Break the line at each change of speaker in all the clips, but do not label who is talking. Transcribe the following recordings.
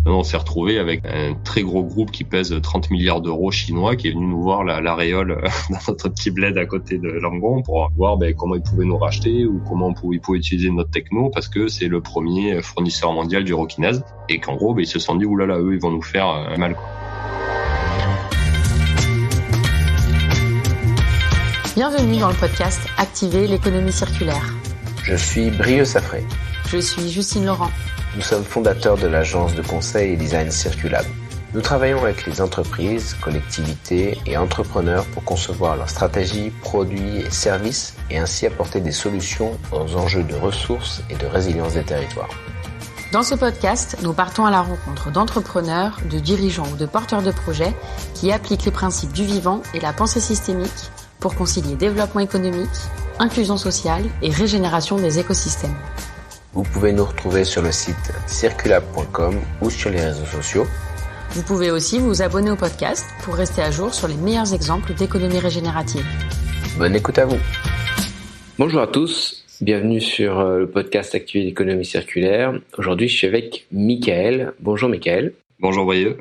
On s'est retrouvé avec un très gros groupe qui pèse 30 milliards d'euros chinois qui est venu nous voir la Réole dans notre petit bled à côté de Langon pour voir comment ils pouvaient nous racheter ou comment ils pouvaient utiliser notre techno parce que c'est le premier fournisseur mondial du Rokinase et qu'en gros ils se sont dit oulala, eux ils vont nous faire mal, quoi.
Bienvenue dans le podcast Activer l'économie circulaire.
Je suis Brieux Safré.
Je suis Justine Laurent.
Nous sommes fondateurs de l'agence de conseil et design Circulab. Nous travaillons avec les entreprises, collectivités et entrepreneurs pour concevoir leurs stratégies, produits et services et ainsi apporter des solutions aux enjeux de ressources et de résilience des territoires.
Dans ce podcast, nous partons à la rencontre d'entrepreneurs, de dirigeants ou de porteurs de projets qui appliquent les principes du vivant et la pensée systémique pour concilier développement économique, inclusion sociale et régénération des écosystèmes.
Vous pouvez nous retrouver sur le site circulab.com ou sur les réseaux sociaux.
Vous pouvez aussi vous abonner au podcast pour rester à jour sur les meilleurs exemples d'économie régénérative.
Bonne écoute à vous.
Bonjour à tous, bienvenue sur le podcast Activer l'économie circulaire. Aujourd'hui, je suis avec Michael. Bonjour Michael.
Bonjour Brieux.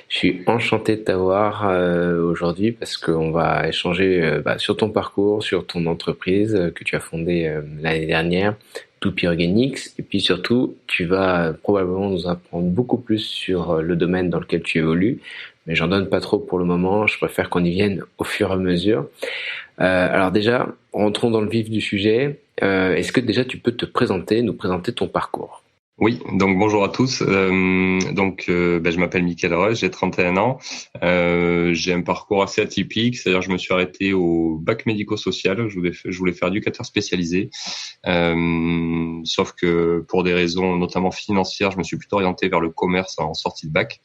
Je suis enchanté de t'avoir aujourd'hui parce qu'on va échanger sur ton parcours, sur ton entreprise que tu as fondée l'année dernière, Toupy Organics, et puis surtout, tu vas probablement nous apprendre beaucoup plus sur le domaine dans lequel tu évolues, mais j'en donne pas trop pour le moment, je préfère qu'on y vienne au fur et à mesure. Alors déjà, rentrons dans le vif du sujet. Est-ce que déjà tu peux nous présenter ton parcours ?
Oui, donc bonjour à tous. Je m'appelle Michael Reusch, j'ai 31 ans. J'ai un parcours assez atypique, c'est-à-dire je me suis arrêté au bac médico-social. Je voulais faire éducateur spécialisé, sauf que pour des raisons notamment financières, je me suis plutôt orienté vers le commerce en sortie de bac.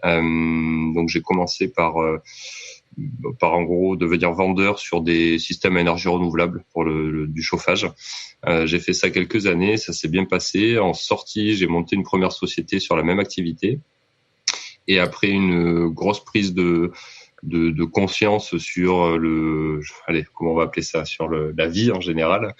Donc j'ai commencé par en gros devenir vendeur sur des systèmes à énergie renouvelable pour du chauffage. J'ai fait ça quelques années, ça s'est bien passé. En sortie, j'ai monté une première société sur la même activité. Et après une grosse prise de conscience sur comment on va appeler ça, sur la vie en général,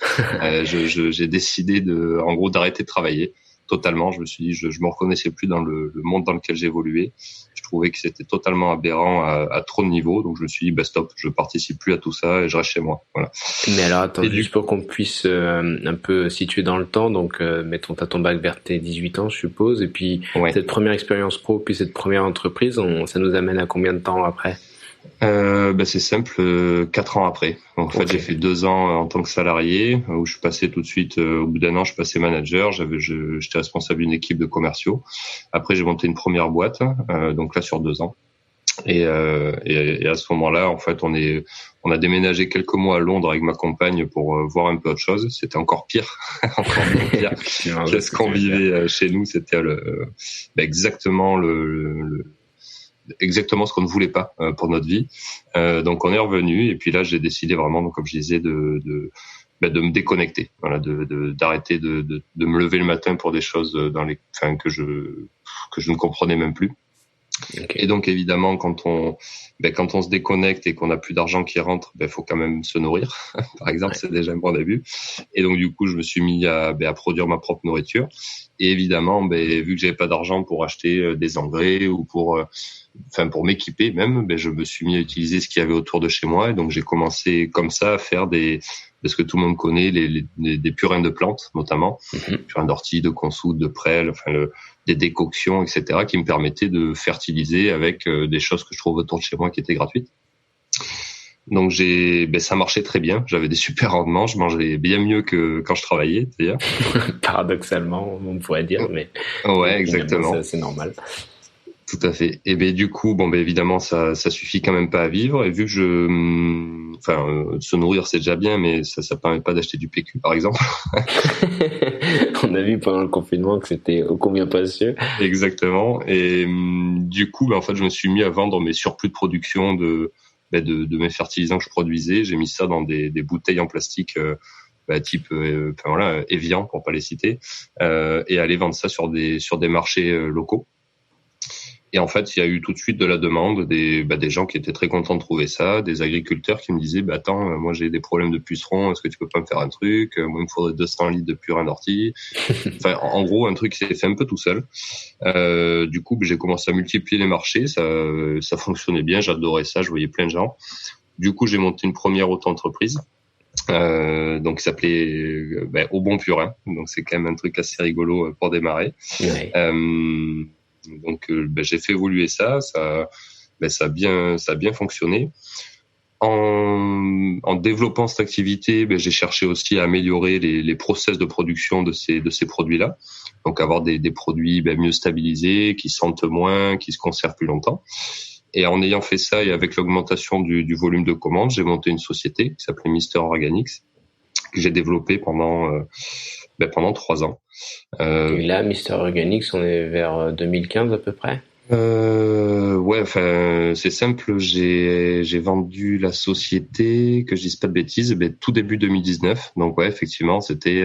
j'ai décidé d'arrêter de travailler totalement. Je me suis dit, je me reconnaissais plus dans le monde dans lequel j'évoluais. Je trouvais que c'était totalement aberrant à trop de niveaux. Donc je me suis dit, stop, je participe plus à tout ça et je reste chez moi. Voilà.
Mais alors attends, juste pour qu'on puisse un peu situer dans le temps, donc mettons t'as ton bac vers tes 18 ans, je suppose, et puis cette première expérience pro, puis cette première entreprise, ça nous amène à combien de temps après ?
C'est simple, 4 ans après. Donc, en fait, j'ai fait 2 ans en tant que salarié, où je suis passé tout de suite, au bout d'un an, je passais manager, j'étais responsable d'une équipe de commerciaux. Après, j'ai monté une première boîte, donc là, sur 2 ans. Et à ce moment-là, en fait, on a déménagé quelques mois à Londres avec ma compagne pour voir un peu autre chose. C'était encore pire, encore bien pire que ce qu'on vivait chez nous. C'était exactement ce qu'on ne voulait pas pour notre vie. Donc on est revenu et puis là j'ai décidé vraiment, donc, comme je disais, de me déconnecter, voilà, d'arrêter de me lever le matin pour des choses que je ne comprenais même plus. Okay. Et donc évidemment quand on se déconnecte et qu'on n'a plus d'argent qui rentre, faut quand même se nourrir. Par exemple, c'est déjà un bon début. Et donc du coup je me suis mis à produire ma propre nourriture. Et évidemment, vu que j'avais pas d'argent pour acheter des engrais ou pour m'équiper même, je me suis mis à utiliser ce qu'il y avait autour de chez moi. Et donc j'ai commencé comme ça à faire de ce que tout le monde connaît, des purins de plantes notamment, purins d'ortie, de consoude, de prêle, des décoctions, etc., qui me permettaient de fertiliser avec des choses que je trouve autour de chez moi qui étaient gratuites. Donc ça marchait très bien. J'avais des super rendements. Je mangeais bien mieux que quand je travaillais, d'ailleurs.
Paradoxalement, on pourrait dire, mais
ouais, exactement.
C'est normal.
Tout à fait. Et du coup, évidemment, ça suffit quand même pas à vivre. Et vu que se nourrir c'est déjà bien, mais ça permet pas d'acheter du PQ, par exemple.
On a vu pendant le confinement que c'était ô combien précieux.
Exactement. Et du coup, en fait, je me suis mis à vendre mes surplus de production de mes fertilisants que je produisais. J'ai mis ça dans des bouteilles en plastique type Evian, pour pas les citer, et aller vendre ça sur des marchés locaux. Et en fait, il y a eu tout de suite de la demande, des gens qui étaient très contents de trouver ça, des agriculteurs qui me disaient, attends, moi j'ai des problèmes de pucerons, est-ce que tu peux pas me faire un truc? Moi, il me faudrait 200 litres de purin d'ortie. Enfin, en gros, un truc qui s'est fait un peu tout seul. Du coup, j'ai commencé à multiplier les marchés, ça fonctionnait bien, j'adorais ça, je voyais plein de gens. Du coup, j'ai monté une première auto-entreprise. Donc qui s'appelait Au Bon Purin. Donc c'est quand même un truc assez rigolo pour démarrer.
Ouais.
Donc j'ai fait évoluer ça a bien fonctionné. En développant cette activité, j'ai cherché aussi à améliorer les process de production de ces produits-là. Donc avoir des produits mieux stabilisés, qui sentent moins, qui se conservent plus longtemps. Et en ayant fait ça et avec l'augmentation du volume de commandes, j'ai monté une société qui s'appelait Mister Organics, que j'ai développée pendant 3 ans.
Et là, Mister Organics, on est vers 2015 à peu près.
C'est simple. J'ai vendu la société, que je dise pas de bêtises, tout début 2019. Donc effectivement, c'était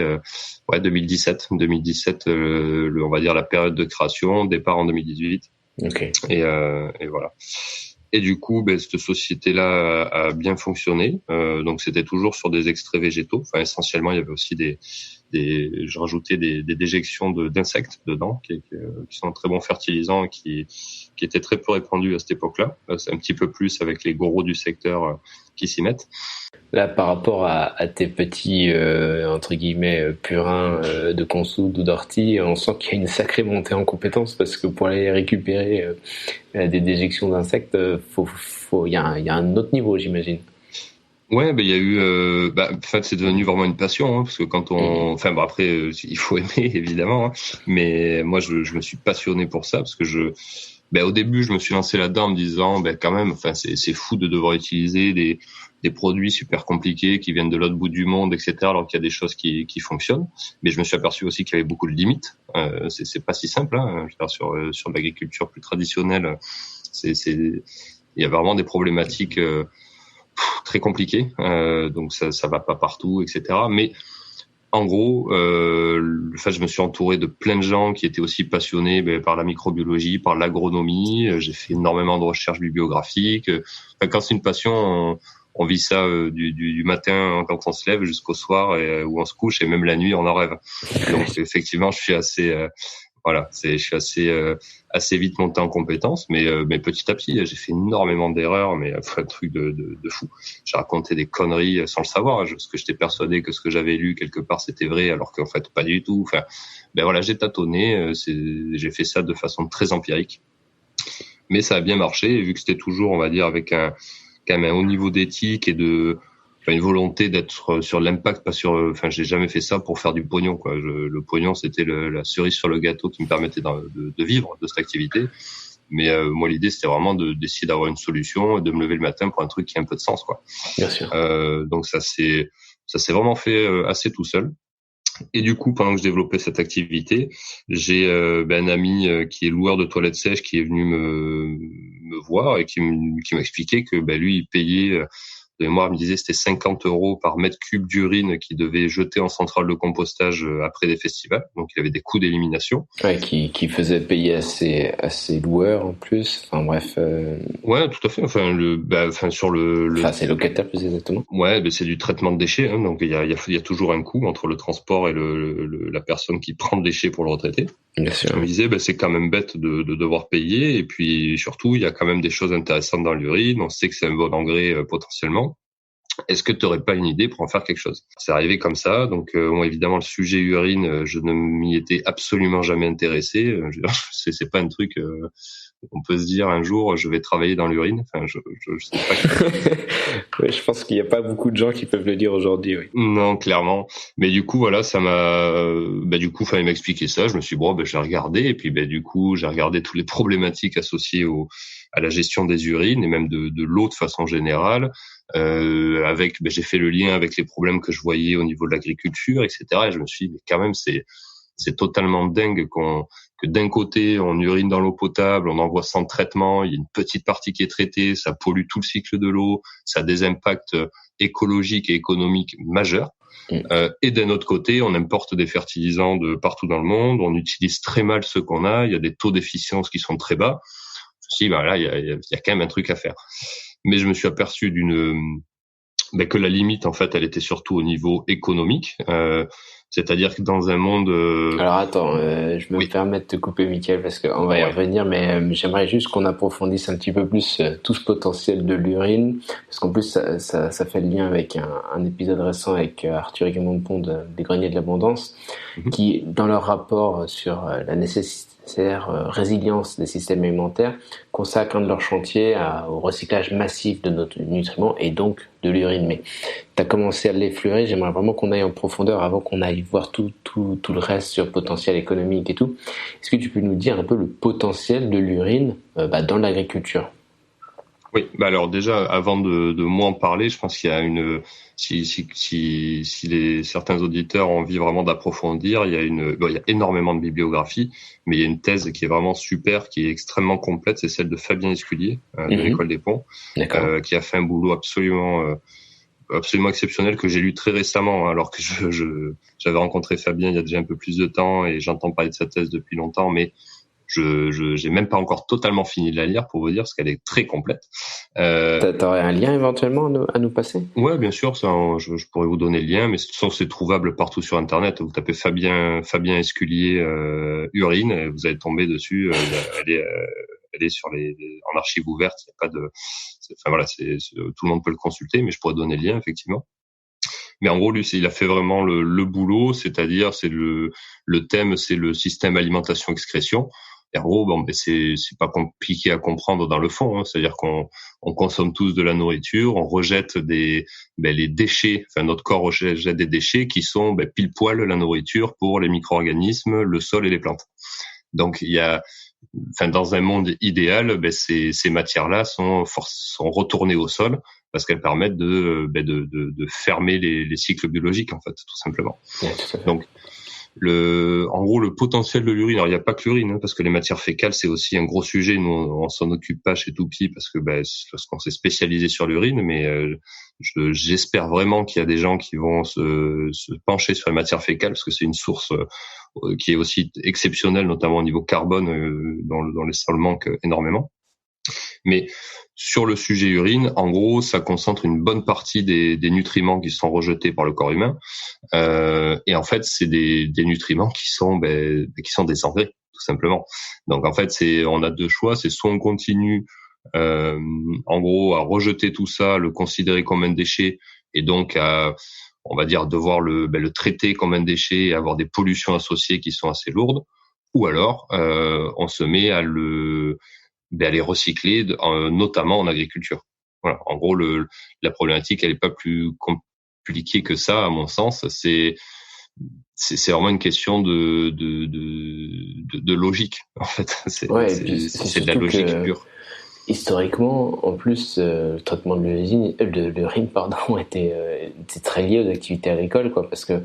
2017. 2017, on va dire la période de création, départ en 2018.
Okay.
Et voilà. Et du coup, cette société-là a bien fonctionné. Donc c'était toujours sur des extraits végétaux. Enfin, essentiellement, il y avait aussi je rajoutais des déjections d'insectes dedans, qui sont un très bons fertilisants et qui étaient très peu répandus à cette époque-là. C'est un petit peu plus avec les gros du secteur qui s'y mettent.
Là, par rapport à tes petits, entre guillemets, purins de consoude ou d'ortie, on sent qu'il y a une sacrée montée en compétences parce que pour aller récupérer des déjections d'insectes, il y a un autre niveau, j'imagine.
Ouais, il y a eu, en fait, c'est devenu vraiment une passion, parce que quand après, il faut aimer, évidemment, mais moi, je me suis passionné pour ça, parce que au début, je me suis lancé là-dedans en me disant, quand même, c'est fou de devoir utiliser des produits super compliqués qui viennent de l'autre bout du monde, etc., alors qu'il y a des choses qui fonctionnent. Mais je me suis aperçu aussi qu'il y avait beaucoup de limites. C'est pas si simple, hein. Je veux dire, sur l'agriculture plus traditionnelle, il y a vraiment des problématiques, très compliquées. Donc ça va pas partout, etc. Mais en gros, je me suis entouré de plein de gens qui étaient aussi passionnés par la microbiologie, par l'agronomie. J'ai fait énormément de recherches bibliographiques. Quand c'est une passion, on vit ça du matin quand on se lève jusqu'au soir où on se couche, et même la nuit on en rêve. Donc effectivement, je suis assez assez vite monté en compétences, mais petit à petit, j'ai fait énormément d'erreurs, mais un truc de fou. J'ai raconté des conneries sans le savoir, parce que j'étais persuadé que ce que j'avais lu quelque part c'était vrai, alors qu'en fait pas du tout. Enfin, j'ai tâtonné, j'ai fait ça de façon très empirique, mais ça a bien marché, et vu que c'était toujours, on va dire, avec quand même un haut niveau d'éthique et une volonté d'être sur l'impact, pas sur. J'ai jamais fait ça pour faire du pognon, quoi. Le pognon, c'était la cerise sur le gâteau qui me permettait de vivre de cette activité. Mais moi, l'idée, c'était vraiment d'essayer d'avoir une solution et de me lever le matin pour un truc qui a un peu de sens, quoi.
Bien sûr.
Donc ça s'est vraiment fait assez tout seul. Et du coup, pendant que je développais cette activité, j'ai un ami qui est loueur de toilettes sèches qui est venu me voir et qui m'a expliqué que lui, il payait. De mémoire, il me disait c'était 50 € par mètre cube d'urine qu'il devait jeter en centrale de compostage après des festivals. Donc, il avait des coûts d'élimination.
Ouais, qui faisait payer à ses loueurs en plus. Enfin, bref.
Ouais, tout à fait. Enfin,
c'est locataire plus exactement.
Ouais, c'est du traitement de déchets. Hein, donc, il y a toujours un coût entre le transport et la personne qui prend le déchet pour le retraiter.
Bien sûr.
Il me disait, c'est quand même bête de devoir payer. Et puis, surtout, il y a quand même des choses intéressantes dans l'urine. On sait que c'est un bon engrais potentiellement. Est-ce que tu n'aurais pas une idée pour en faire quelque chose? C'est arrivé comme ça. Donc, évidemment, le sujet urine, je ne m'y étais absolument jamais intéressé. C'est pas un truc on peut se dire un jour, je vais travailler dans l'urine. Enfin, je sais pas.
Ouais, je pense qu'il n'y a pas beaucoup de gens qui peuvent le dire aujourd'hui. Oui.
Non, clairement. Mais du coup, voilà, ça m'a. Il m'a expliqué ça. Je me suis dit, je vais regarder. Et puis, du coup, j'ai regardé toutes les problématiques associées à la gestion des urines et même de l'eau de façon générale. J'ai fait le lien avec les problèmes que je voyais au niveau de l'agriculture, etc. Et je me suis dit, mais quand même, c'est totalement dingue que d'un côté, on urine dans l'eau potable, on envoie sans traitement, il y a une petite partie qui est traitée, ça pollue tout le cycle de l'eau, ça a des impacts écologiques et économiques majeurs. Et d'un autre côté, on importe des fertilisants de partout dans le monde, on utilise très mal ceux qu'on a, il y a des taux d'efficience qui sont très bas. Si, bah là, il y a quand même un truc à faire. Mais je me suis aperçu que la limite, en fait, elle était surtout au niveau économique. C'est-à-dire que dans un monde...
Alors attends, je me
Oui.
permets de te couper, Mickaël, parce qu'on va y revenir, mais j'aimerais juste qu'on approfondisse un petit peu plus tout ce potentiel de l'urine, parce qu'en plus ça fait le lien avec un épisode récent avec Arthur et Guillaume Pont des Greniers de l'Abondance, qui, dans leur rapport sur la nécessaire résilience des systèmes alimentaires, consacrent un de leurs chantiers au recyclage massif de nos nutriments et donc de l'urine. Mais tu as commencé à l'effleurer, j'aimerais vraiment qu'on aille en profondeur avant qu'on aille voir tout le reste sur potentiel économique et tout. Est-ce que tu peux nous dire un peu le potentiel de l'urine dans l'agriculture ?
Oui, alors déjà, avant de moi en parler, je pense qu'il y a si certains auditeurs ont envie vraiment d'approfondir, il y a énormément de bibliographie, mais il y a une thèse qui est vraiment super, qui est extrêmement complète, c'est celle de Fabien Esculier, de l'École des Ponts, qui a fait un boulot absolument exceptionnel que j'ai lu très récemment, alors que j'avais rencontré Fabien il y a déjà un peu plus de temps et j'entends parler de sa thèse depuis longtemps, mais j'ai même pas encore totalement fini de la lire pour vous dire, parce qu'elle est très complète.
T'aurais un lien éventuellement à nous passer ?
Ouais, bien sûr, ça, je pourrais vous donner le lien, mais de toute façon, c'est trouvable partout sur Internet. Vous tapez Fabien Esculier urine, et vous allez tomber dessus. Elle est sur en archive ouverte. Il y a pas de, tout le monde peut le consulter, mais je pourrais donner le lien effectivement. Mais en gros, lui, il a fait vraiment le boulot, c'est-à-dire c'est le thème, c'est le système alimentation-excrétion. Et en gros, c'est pas compliqué à comprendre dans le fond, hein. C'est-à-dire qu'on consomme tous de la nourriture, on rejette les déchets, enfin notre corps rejette des déchets qui sont pile poil la nourriture pour les micro-organismes, le sol et les plantes. Donc dans un monde idéal, ces matières-là sont retournées au sol parce qu'elles permettent de fermer les cycles biologiques, en fait, tout simplement.
Ouais, tout à fait.
Donc en gros, le potentiel de l'urine, alors il n'y a pas que l'urine, hein, parce que les matières fécales, c'est aussi un gros sujet. Nous, on s'en occupe pas chez Toupie parce qu'on s'est spécialisé sur l'urine, mais j'espère vraiment qu'il y a des gens qui vont se pencher sur les matières fécales, parce que c'est une source qui est aussi exceptionnelle, notamment au niveau carbone, dans les sols manque énormément. Mais sur le sujet urine, en gros, ça concentre une bonne partie des nutriments qui sont rejetés par le corps humain. Et en fait, c'est des nutriments qui sont des engrais, tout simplement. Donc en fait, on a deux choix, c'est soit on continue en gros à rejeter tout ça, le considérer comme un déchet, et donc on va dire devoir le traiter comme un déchet et avoir des pollutions associées qui sont assez lourdes, ou alors on se met à les recycler, notamment en agriculture. Voilà. En gros, la problématique, elle est pas plus compliquée que ça, à mon sens. C'est vraiment une question de logique, en fait. C'est de la logique pure.
Historiquement, en plus, le traitement de l'urine, était très lié aux activités agricoles, quoi, parce que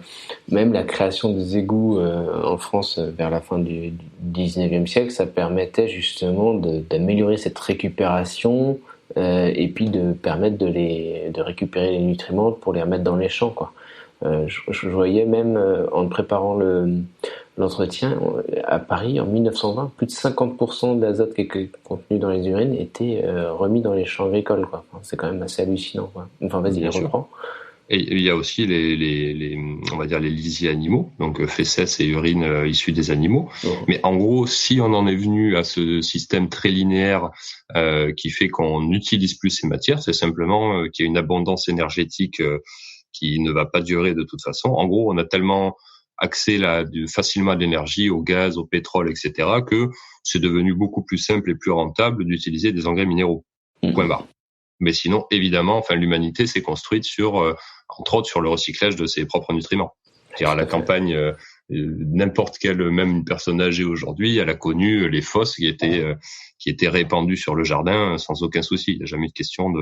même la création des égouts en France vers la fin du 19e siècle, ça permettait justement d'améliorer cette récupération et puis de permettre de récupérer les nutriments pour les remettre dans les champs, quoi. Je voyais même en préparant l'entretien à Paris en 1920, plus de 50% de l'azote qui est contenu dans les urines était remis dans les champs agricoles, quoi. Enfin, c'est quand même assez hallucinant, quoi. Enfin, vas-y, reprends.
Et il y a aussi on va dire les lisiers animaux, donc fesses et urine issus des animaux. Mais en gros, si on en est venu à ce système très linéaire qui fait qu'on n'utilise plus ces matières, c'est simplement qu'il y a une abondance énergétique qui ne va pas durer de toute façon. En gros, on a tellement accès facilement à l'énergie, au gaz, au pétrole, etc., que c'est devenu beaucoup plus simple et plus rentable d'utiliser des engrais minéraux. Point barre. Mais sinon, évidemment, l'humanité s'est construite entre autres, sur le recyclage de ses propres nutriments. C'est-à-dire à la campagne, n'importe quelle, même une personne âgée aujourd'hui, elle a connu les fosses qui étaient répandues sur le jardin sans aucun souci. Il n'y a jamais eu de question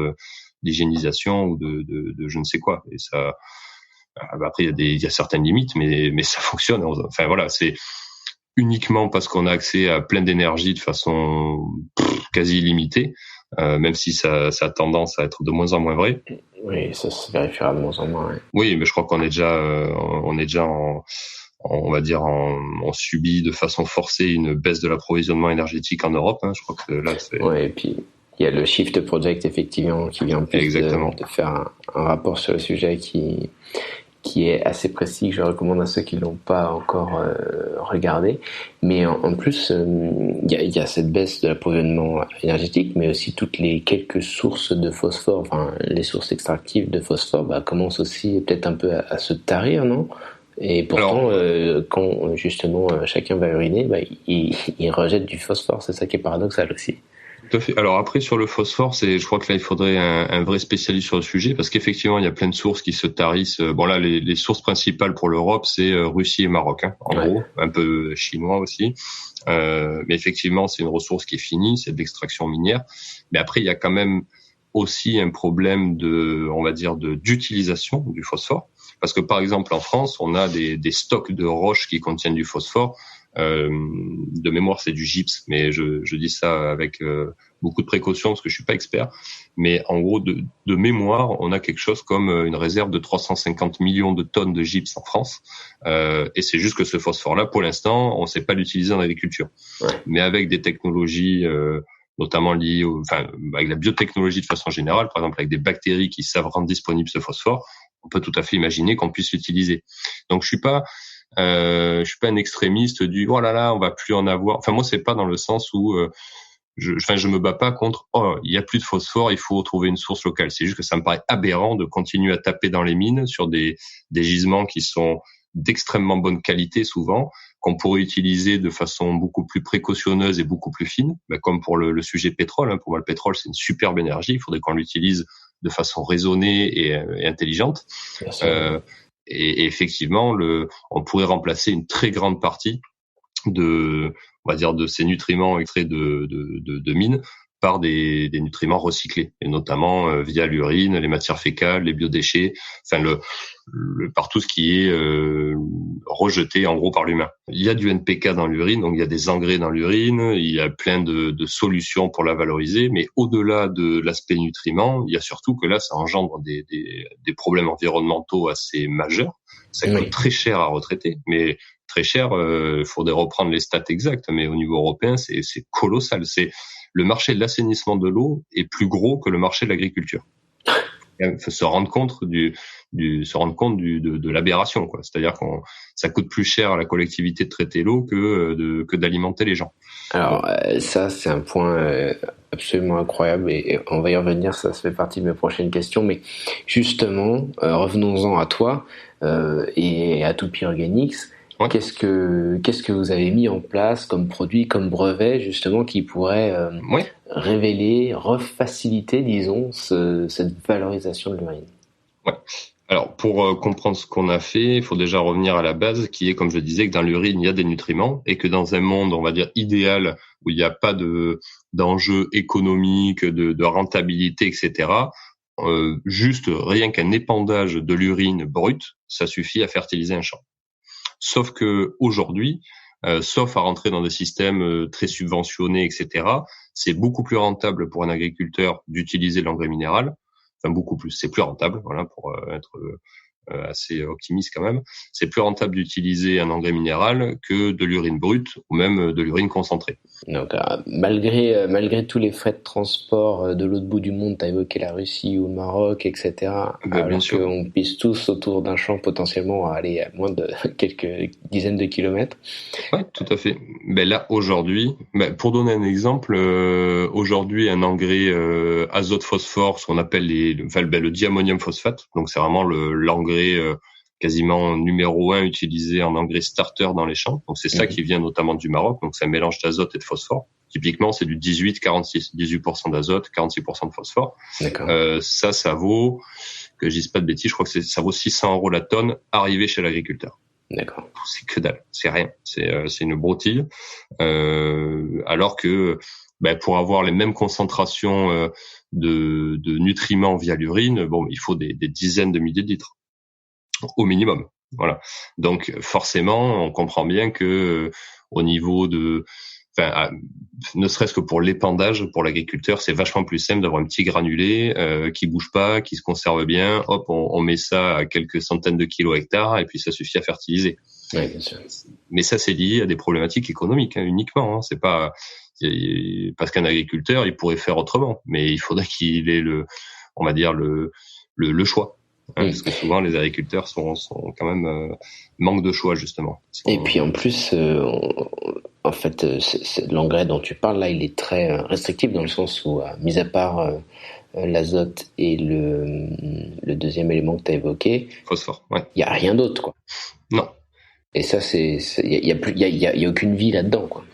d'hygiénisation ou de je ne sais quoi. Et ça, après il y a certaines limites, mais ça fonctionne. Enfin voilà, c'est uniquement parce qu'on a accès à plein d'énergie de façon quasi illimitée, même si ça a tendance à être de moins en moins vrai.
Oui, ça se vérifiera de moins en moins. Ouais.
Oui, mais je crois qu'on est déjà on va dire, on subit de façon forcée une baisse de l'approvisionnement énergétique en Europe. Je crois que là, c'est...
Ouais, et puis il y a le Shift Project, effectivement, qui vient plus de faire un rapport sur le sujet qui est assez précis, que je recommande à ceux qui l'ont pas encore regardé. Mais en plus, il y a cette baisse de l'approvisionnement énergétique, mais aussi toutes les quelques sources de phosphore, enfin les sources extractives de phosphore, commencent aussi peut-être un peu à se tarir, non ? Et pourtant, quand justement chacun va uriner, il rejette du phosphore. C'est ça qui est paradoxal aussi.
Tout à fait. Alors après, sur le phosphore, je crois que là, il faudrait un vrai spécialiste sur le sujet, parce qu'effectivement, il y a plein de sources qui se tarissent. Bon là, les sources principales pour l'Europe, c'est Russie et Maroc, en gros, un peu chinois aussi. Mais effectivement, c'est une ressource qui est finie, c'est de l'extraction minière. Mais après, il y a quand même aussi un problème d'utilisation du phosphore. Parce que par exemple, en France, on a des stocks de roches qui contiennent du phosphore. De mémoire, c'est du gypse, mais je dis ça avec beaucoup de précaution parce que je suis pas expert. Mais en gros, de mémoire, on a quelque chose comme une réserve de 350 millions de tonnes de gypse en France. Et c'est juste que ce phosphore-là, pour l'instant, on sait pas l'utiliser en agriculture. Ouais. Mais avec des technologies notamment liées avec la biotechnologie de façon générale, par exemple avec des bactéries qui savent rendre disponible ce phosphore, on peut tout à fait imaginer qu'on puisse l'utiliser. Donc je suis pas un extrémiste du oh là là, on va plus en avoir. Enfin moi c'est pas dans le sens où je me bats pas contre il y a plus de phosphore, il faut trouver une source locale. C'est juste que ça me paraît aberrant de continuer à taper dans les mines sur des gisements qui sont d'extrêmement bonne qualité souvent, qu'on pourrait utiliser de façon beaucoup plus précautionneuse et beaucoup plus fine, comme pour le sujet pétrole. Pour moi, le pétrole, c'est une superbe énergie. Il faudrait qu'on l'utilise de façon raisonnée et intelligente. Et effectivement, on pourrait remplacer une très grande partie de ces nutriments extraits de mines par des nutriments recyclés, et notamment via l'urine, les matières fécales, les biodéchets, par tout ce qui est rejeté en gros par l'humain. Il y a du NPK dans l'urine, donc il y a des engrais dans l'urine, il y a plein de solutions pour la valoriser, mais au-delà de l'aspect nutriments, il y a surtout que là, ça engendre des problèmes environnementaux assez majeurs. Ça coûte très cher à retraiter, mais très cher, faudrait reprendre les stats exactes, mais au niveau européen, c'est colossal. Le marché de l'assainissement de l'eau est plus gros que le marché de l'agriculture. Il faut se rendre compte de l'aberration, quoi. C'est-à-dire ça coûte plus cher à la collectivité de traiter l'eau que d'alimenter les gens.
Alors ça, c'est un point absolument incroyable et on va y revenir. Ça fait partie de mes prochaines questions. Mais justement, revenons-en à toi et à Toupy Organics. Ouais. Qu'est-ce que vous avez mis en place comme produit, comme brevet, justement, qui pourrait révéler, refaciliter, disons, cette valorisation de l'urine?
Ouais. Alors, pour comprendre ce qu'on a fait, il faut déjà revenir à la base, qui est, comme je disais, que dans l'urine, il y a des nutriments, et que dans un monde, on va dire, idéal, où il n'y a pas d'enjeux économiques, de rentabilité, etc., juste rien qu'un épandage de l'urine brute, ça suffit à fertiliser un champ. Sauf que aujourd'hui, sauf à rentrer dans des systèmes très subventionnés, etc., c'est beaucoup plus rentable pour un agriculteur d'utiliser l'engrais minéral. Enfin, beaucoup plus. C'est plus rentable, voilà, pour être assez optimiste quand même. C'est plus rentable d'utiliser un engrais minéral que de l'urine brute ou même de l'urine concentrée.
Donc, malgré tous les frais de transport de l'autre bout du monde, tu as évoqué la Russie ou le Maroc, etc.
Bien sûr.
On pisse tous autour d'un champ potentiellement à aller à moins de quelques dizaines de kilomètres.
Ouais, tout à fait. Là, aujourd'hui, pour donner un exemple, aujourd'hui, un engrais azote-phosphore, ce qu'on appelle le diammonium phosphate, donc c'est vraiment l'engrais quasiment numéro 1 utilisé en engrais starter dans les champs. Donc c'est ça qui vient notamment du Maroc. Donc c'est un mélange d'azote et de phosphore. Typiquement, c'est du 18-46, 18% d'azote, 46% de phosphore.
D'accord.
Ça vaut, que je dise pas de bêtises, je crois que ça vaut 600 € la tonne arrivé chez l'agriculteur.
D'accord.
C'est que dalle, c'est rien, c'est une broutille. Alors que pour avoir les mêmes concentrations de nutriments via l'urine, il faut des dizaines de milliers de litres au minimum. Voilà. Donc forcément, on comprend bien que au niveau ne serait-ce que pour l'épandage, pour l'agriculteur, c'est vachement plus simple d'avoir un petit granulé qui bouge pas, qui se conserve bien. Hop, on met ça à quelques centaines de kilos hectares et puis ça suffit à fertiliser.
Oui, bien sûr.
Mais ça, c'est lié à des problématiques économiques uniquement. C'est pas parce qu'un agriculteur, il pourrait faire autrement, mais il faudrait qu'il ait on va dire le choix. Parce que souvent les agriculteurs sont quand même manquent de choix justement.
Et puis en plus, en fait, l'engrais dont tu parles là, il est très restrictif dans le sens où, mis à part l'azote et le deuxième élément que tu as évoqué,
phosphore, ouais.
Il y a rien d'autre, quoi.
Non.
Et ça, il y a aucune vie là-dedans, quoi.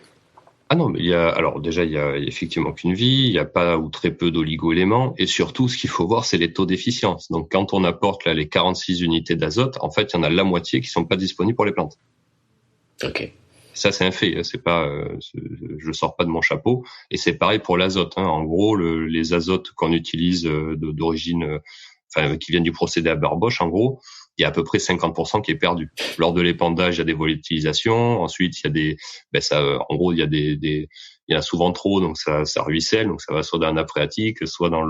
Ah non, mais il y a effectivement aucune vie, il n'y a pas ou très peu d'oligo-éléments, et surtout, ce qu'il faut voir, c'est les taux d'efficience. Donc, quand on apporte là les 46 unités d'azote, en fait, il y en a la moitié qui sont pas disponibles pour les plantes.
Ok.
Ça, c'est un fait. C'est pas, je sors pas de mon chapeau. Et c'est pareil pour l'azote. En gros, les azotes qu'on utilise d'origine, qui viennent du procédé Haber-Bosch, en gros, il y a à peu près 50% qui est perdu. Lors de l'épandage, il y a des volatilisations. Ensuite, il y a il y en a souvent trop, donc ça ruisselle, donc ça va soit dans la nappe phréatique, soit dans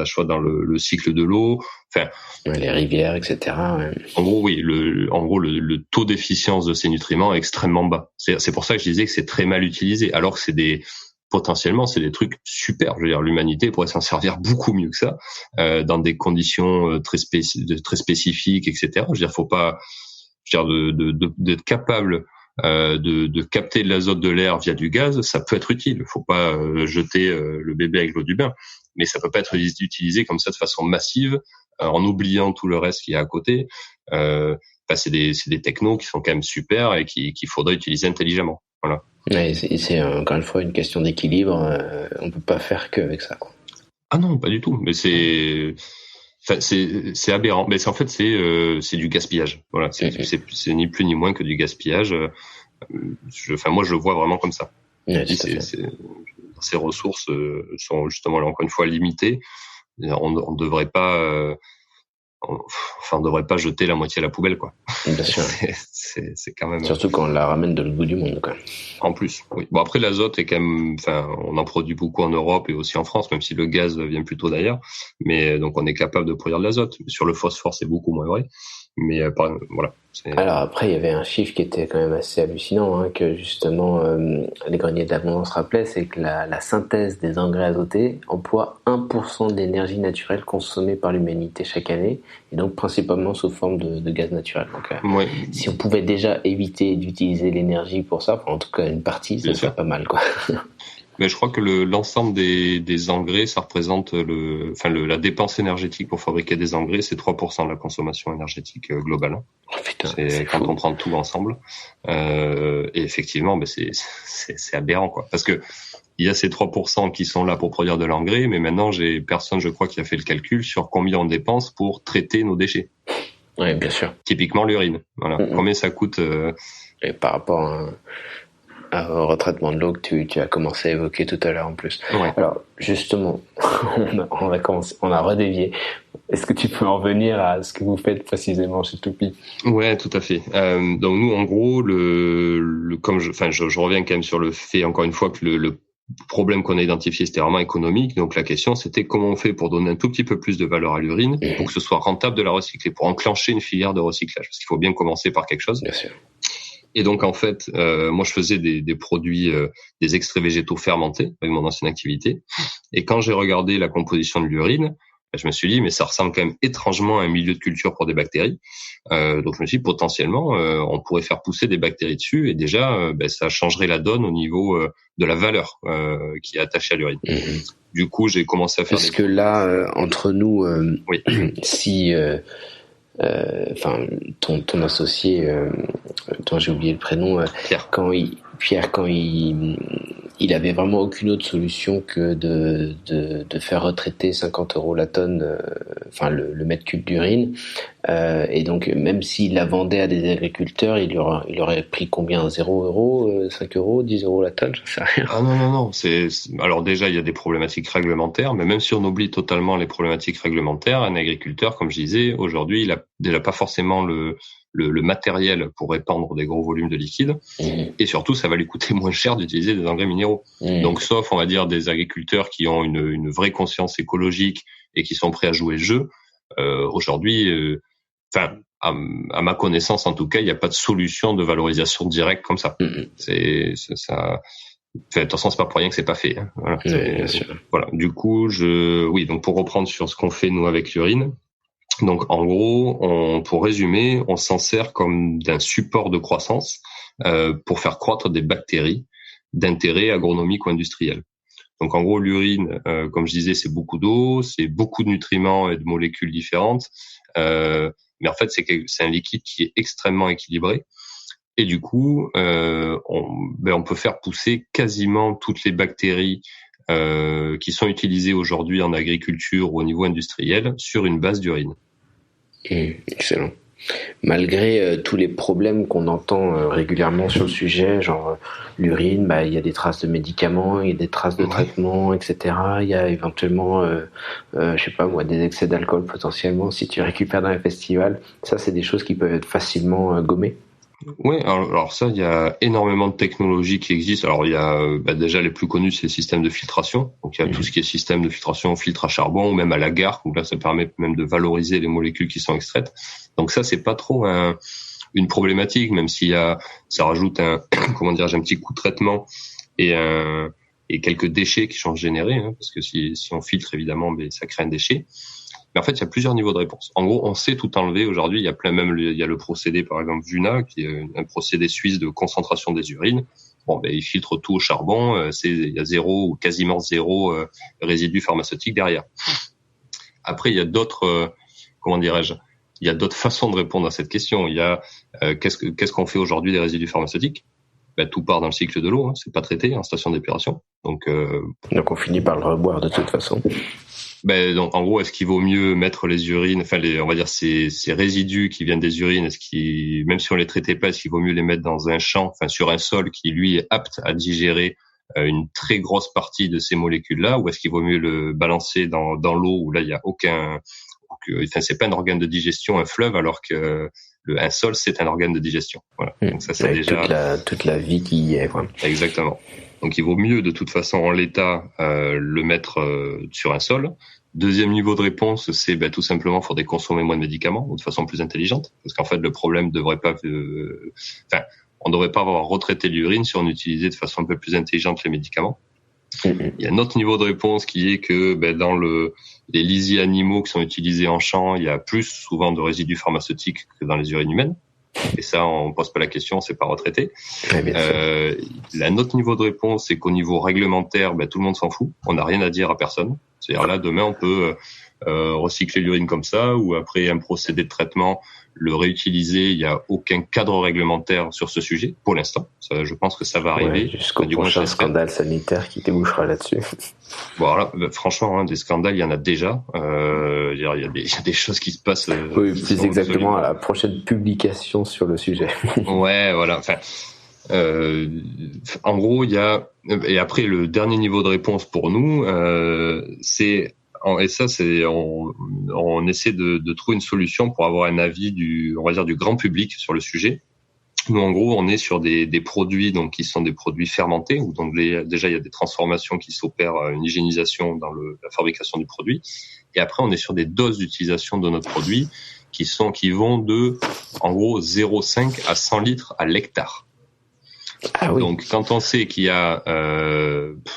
soit dans le cycle de l'eau. Enfin,
les rivières, etc. Ouais.
En gros, oui, le taux d'efficience de ces nutriments est extrêmement bas. C'est pour ça que je disais que c'est très mal utilisé, alors que potentiellement, c'est des trucs super. Je veux dire, l'humanité pourrait s'en servir beaucoup mieux que ça, dans des conditions très spécifiques, etc. Je veux dire, faut pas, d'être capable de capter de l'azote de l'air via du gaz, ça peut être utile. Faut pas jeter le bébé avec l'eau du bain, mais ça peut pas être utilisé comme ça de façon massive, en oubliant tout le reste qu'il y a à côté. C'est des technos qui sont quand même super et qu'il faudrait utiliser intelligemment. Voilà.
Ouais, c'est encore une fois une question d'équilibre. On peut pas faire qu'avec ça, quoi.
Ah non, pas du tout. Mais c'est aberrant. Mais c'est du gaspillage. Voilà, c'est ni plus ni moins que du gaspillage. Moi, je le vois vraiment comme ça.
Ouais,
ces ressources sont justement là encore une fois limitées. On devrait pas. On devrait pas jeter la moitié à la poubelle, quoi.
Bien sûr.
c'est quand même.
Surtout quand on la ramène de l'autre bout du monde, quoi.
En plus, oui. Bon, après, l'azote est quand même, on en produit beaucoup en Europe et aussi en France, même si le gaz vient plutôt d'ailleurs. Mais donc, on est capable de produire de l'azote. Sur le phosphore, c'est beaucoup moins vrai. Mais voilà.
Alors après, il y avait un chiffre qui était quand même assez hallucinant, que justement les greniers de l'abondance rappelaient, c'est que la synthèse des engrais azotés emploie 1% de l'énergie naturelle consommée par l'humanité chaque année, et donc principalement sous forme de gaz naturel. Donc
oui.
Si on pouvait déjà éviter d'utiliser l'énergie pour ça, en tout cas une partie, ça serait pas mal, quoi.
Mais je crois que l'ensemble des engrais, ça représente la dépense énergétique pour fabriquer des engrais, c'est 3% de la consommation énergétique globale.
Oh, putain,
c'est quand on prend tout ensemble. Et effectivement, c'est aberrant, quoi. Parce que il y a ces 3% qui sont là pour produire de l'engrais, mais maintenant, j'ai personne, je crois, qui a fait le calcul sur combien on dépense pour traiter nos déchets.
Oui, bien sûr.
Typiquement l'urine. Voilà. Combien ça coûte
Et par rapport au retraitement de l'eau que tu as commencé à évoquer tout à l'heure en plus.
Ouais.
Alors justement, on a redévié. Est-ce que tu peux en venir à ce que vous faites précisément chez Toupy ?
Ouais, tout à fait. Donc nous, en gros, je reviens quand même sur le fait, encore une fois, que le problème qu'on a identifié, c'était vraiment économique. Donc la question, c'était comment on fait pour donner un tout petit peu plus de valeur à l'urine, pour que ce soit rentable de la recycler, pour enclencher une filière de recyclage. Parce qu'il faut bien commencer par quelque chose.
Bien sûr.
Et donc en fait, moi je faisais des produits, des extraits végétaux fermentés avec mon ancienne activité. Et quand j'ai regardé la composition de l'urine, je me suis dit mais ça ressemble quand même étrangement à un milieu de culture pour des bactéries. Donc je me suis dit potentiellement on pourrait faire pousser des bactéries dessus et déjà ça changerait la donne au niveau de la valeur qui est attachée à l'urine. Du coup j'ai commencé à faire.
Parce que là entre nous,
oui.
Si ton associé, dont j'ai oublié le prénom, Pierre, quand il avait vraiment aucune autre solution que de faire retraiter 50 € la tonne, le mètre cube d'urine, et donc même s'il la vendait à des agriculteurs, il aurait pris combien, 0 €, 5 €, 10 € la tonne, j'en sais rien.
Ah non, alors déjà il y a des problématiques réglementaires, mais même si on oublie totalement les problématiques réglementaires, un agriculteur, comme je disais, aujourd'hui il a déjà pas forcément le matériel pour répandre des gros volumes de liquide, et surtout ça va lui coûter moins cher d'utiliser des engrais minéraux. Donc sauf on va dire des agriculteurs qui ont une vraie conscience écologique et qui sont prêts à jouer le jeu, aujourd'hui à ma connaissance en tout cas, il n'y a pas de solution de valorisation directe comme ça. C'est ça. Enfin, de toute façon, c'est pas pour rien que c'est pas fait. Hein. Voilà.
Bien sûr.
Voilà. Du coup, donc pour reprendre sur ce qu'on fait nous avec l'urine. Donc en gros, pour résumer, on s'en sert comme d'un support de croissance pour faire croître des bactéries d'intérêt agronomique ou industriel. Donc en gros, l'urine, comme je disais, c'est beaucoup d'eau, c'est beaucoup de nutriments et de molécules différentes, mais en fait c'est un liquide qui est extrêmement équilibré. Et du coup, on peut faire pousser quasiment toutes les bactéries qui sont utilisées aujourd'hui en agriculture ou au niveau industriel sur une base d'urine.
Excellent. Malgré tous les problèmes qu'on entend régulièrement sur le sujet, genre l'urine, il y a des traces de médicaments, il y a des traces de traitements, etc. Il y a éventuellement, je sais pas moi, des excès d'alcool potentiellement si tu récupères dans les festivals. Ça, c'est des choses qui peuvent être facilement gommées.
Oui, alors ça, il y a énormément de technologies qui existent. Alors il y a déjà les plus connus, c'est les systèmes de filtration. Donc il y a tout ce qui est système de filtration, filtre à charbon ou même à la garque, où là ça permet même de valoriser les molécules qui sont extraites. Donc ça, c'est pas trop une problématique, même s'il y a, ça rajoute un petit coût de traitement et quelques déchets qui sont générés, hein, parce que si on filtre évidemment, ça crée un déchet. Mais en fait, il y a plusieurs niveaux de réponse. En gros, on sait tout enlever aujourd'hui. Il y a le procédé, par exemple, VUNA, qui est un procédé suisse de concentration des urines. Il filtre tout au charbon. Il y a zéro ou quasiment zéro résidu pharmaceutique derrière. Après, il y a d'autres, il y a d'autres façons de répondre à cette question. Il y a qu'est-ce qu'on fait aujourd'hui des résidus pharmaceutiques? Tout part dans le cycle de l'eau. Hein, c'est pas traité en station d'épuration. Donc
on finit par le reboire de toute façon.
Donc, en gros, est-ce qu'il vaut mieux mettre les urines, on va dire ces résidus qui viennent des urines, même si on les traitait pas, est-ce qu'il vaut mieux les mettre dans un champ, sur un sol qui lui est apte à digérer une très grosse partie de ces molécules-là, ou est-ce qu'il vaut mieux le balancer dans l'eau où là il y a c'est pas un organe de digestion, un fleuve, alors que un sol c'est un organe de digestion. Voilà. Donc ça c'est déjà
toute la vie qui y est. Quoi.
Exactement. Donc il vaut mieux de toute façon en l'état le mettre sur un sol. Deuxième niveau de réponse, c'est tout simplement faudrait consommer moins de médicaments ou de façon plus intelligente, parce qu'en fait le problème on devrait pas avoir retraité l'urine si on utilisait de façon un peu plus intelligente les médicaments. Il y a un autre niveau de réponse qui est que dans les lisiers animaux qui sont utilisés en champ, il y a plus souvent de résidus pharmaceutiques que dans les urines humaines. Et ça, on pose pas la question, c'est pas retraité. Un autre niveau de réponse, c'est qu'au niveau réglementaire, tout le monde s'en fout. On n'a rien à dire à personne. C'est-à-dire là, demain, on peut recycler l'urine comme ça, ou après un procédé de traitement, le réutiliser. Il n'y a aucun cadre réglementaire sur ce sujet, pour l'instant. Ça, je pense que ça va arriver.
Jusqu'au prochain scandale sanitaire qui débouchera là-dessus.
Voilà, franchement, des scandales, il y en a déjà. Il y a des choses qui se passent.
Oui, plus exactement à la prochaine publication sur le sujet.
Ouais, voilà. En gros, il y a, et après le dernier niveau de réponse pour nous, on essaie de trouver une solution pour avoir un avis du grand public sur le sujet. Nous, en gros, on est sur des produits donc qui sont des produits fermentés, où donc déjà il y a des transformations qui s'opèrent, une hygiénisation dans la fabrication du produit, et après on est sur des doses d'utilisation de notre produit qui vont de en gros 0,5 à 100 litres à l'hectare.
Ah oui.
Donc, quand on sait qu'il y a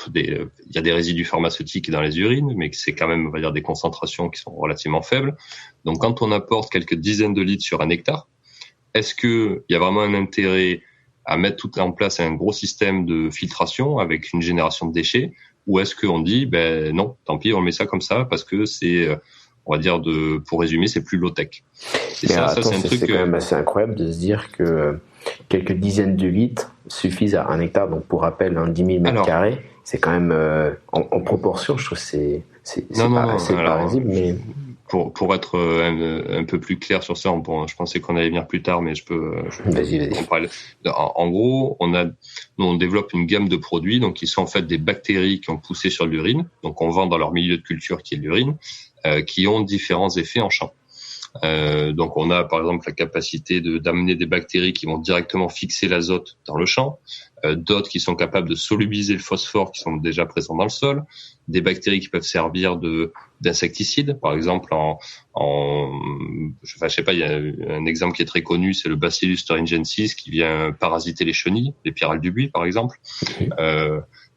des résidus pharmaceutiques dans les urines, mais que c'est quand même, on va dire, des concentrations qui sont relativement faibles. Donc, quand on apporte quelques dizaines de litres sur un hectare, est-ce que il y a vraiment un intérêt à mettre tout en place un gros système de filtration avec une génération de déchets, ou est-ce qu'on dit, non, tant pis, on met ça comme ça parce que c'est, on va dire pour résumer, c'est plus low-tech.
Et ça, c'est un truc. C'est quand même assez incroyable de se dire que quelques dizaines de litres suffisent à un hectare. Donc, pour rappel, 10 000 mètres carrés, c'est quand même en proportion. Je trouve que c'est pas risible, mais
pour être un peu plus clair sur ça, je pensais qu'on allait venir plus tard, mais je peux.
Vas-y.
En gros, on développe une gamme de produits, donc qui sont en fait des bactéries qui ont poussé sur l'urine. Donc, on vend dans leur milieu de culture qui est l'urine, qui ont différents effets en champ. Donc on a par exemple la capacité d'amener des bactéries qui vont directement fixer l'azote dans le champ, d'autres qui sont capables de solubiliser le phosphore qui sont déjà présents dans le sol, des bactéries qui peuvent servir d'insecticides, par exemple je sais pas, il y a un exemple qui est très connu, c'est le Bacillus thuringiensis qui vient parasiter les chenilles, les pyrales du buis par exemple.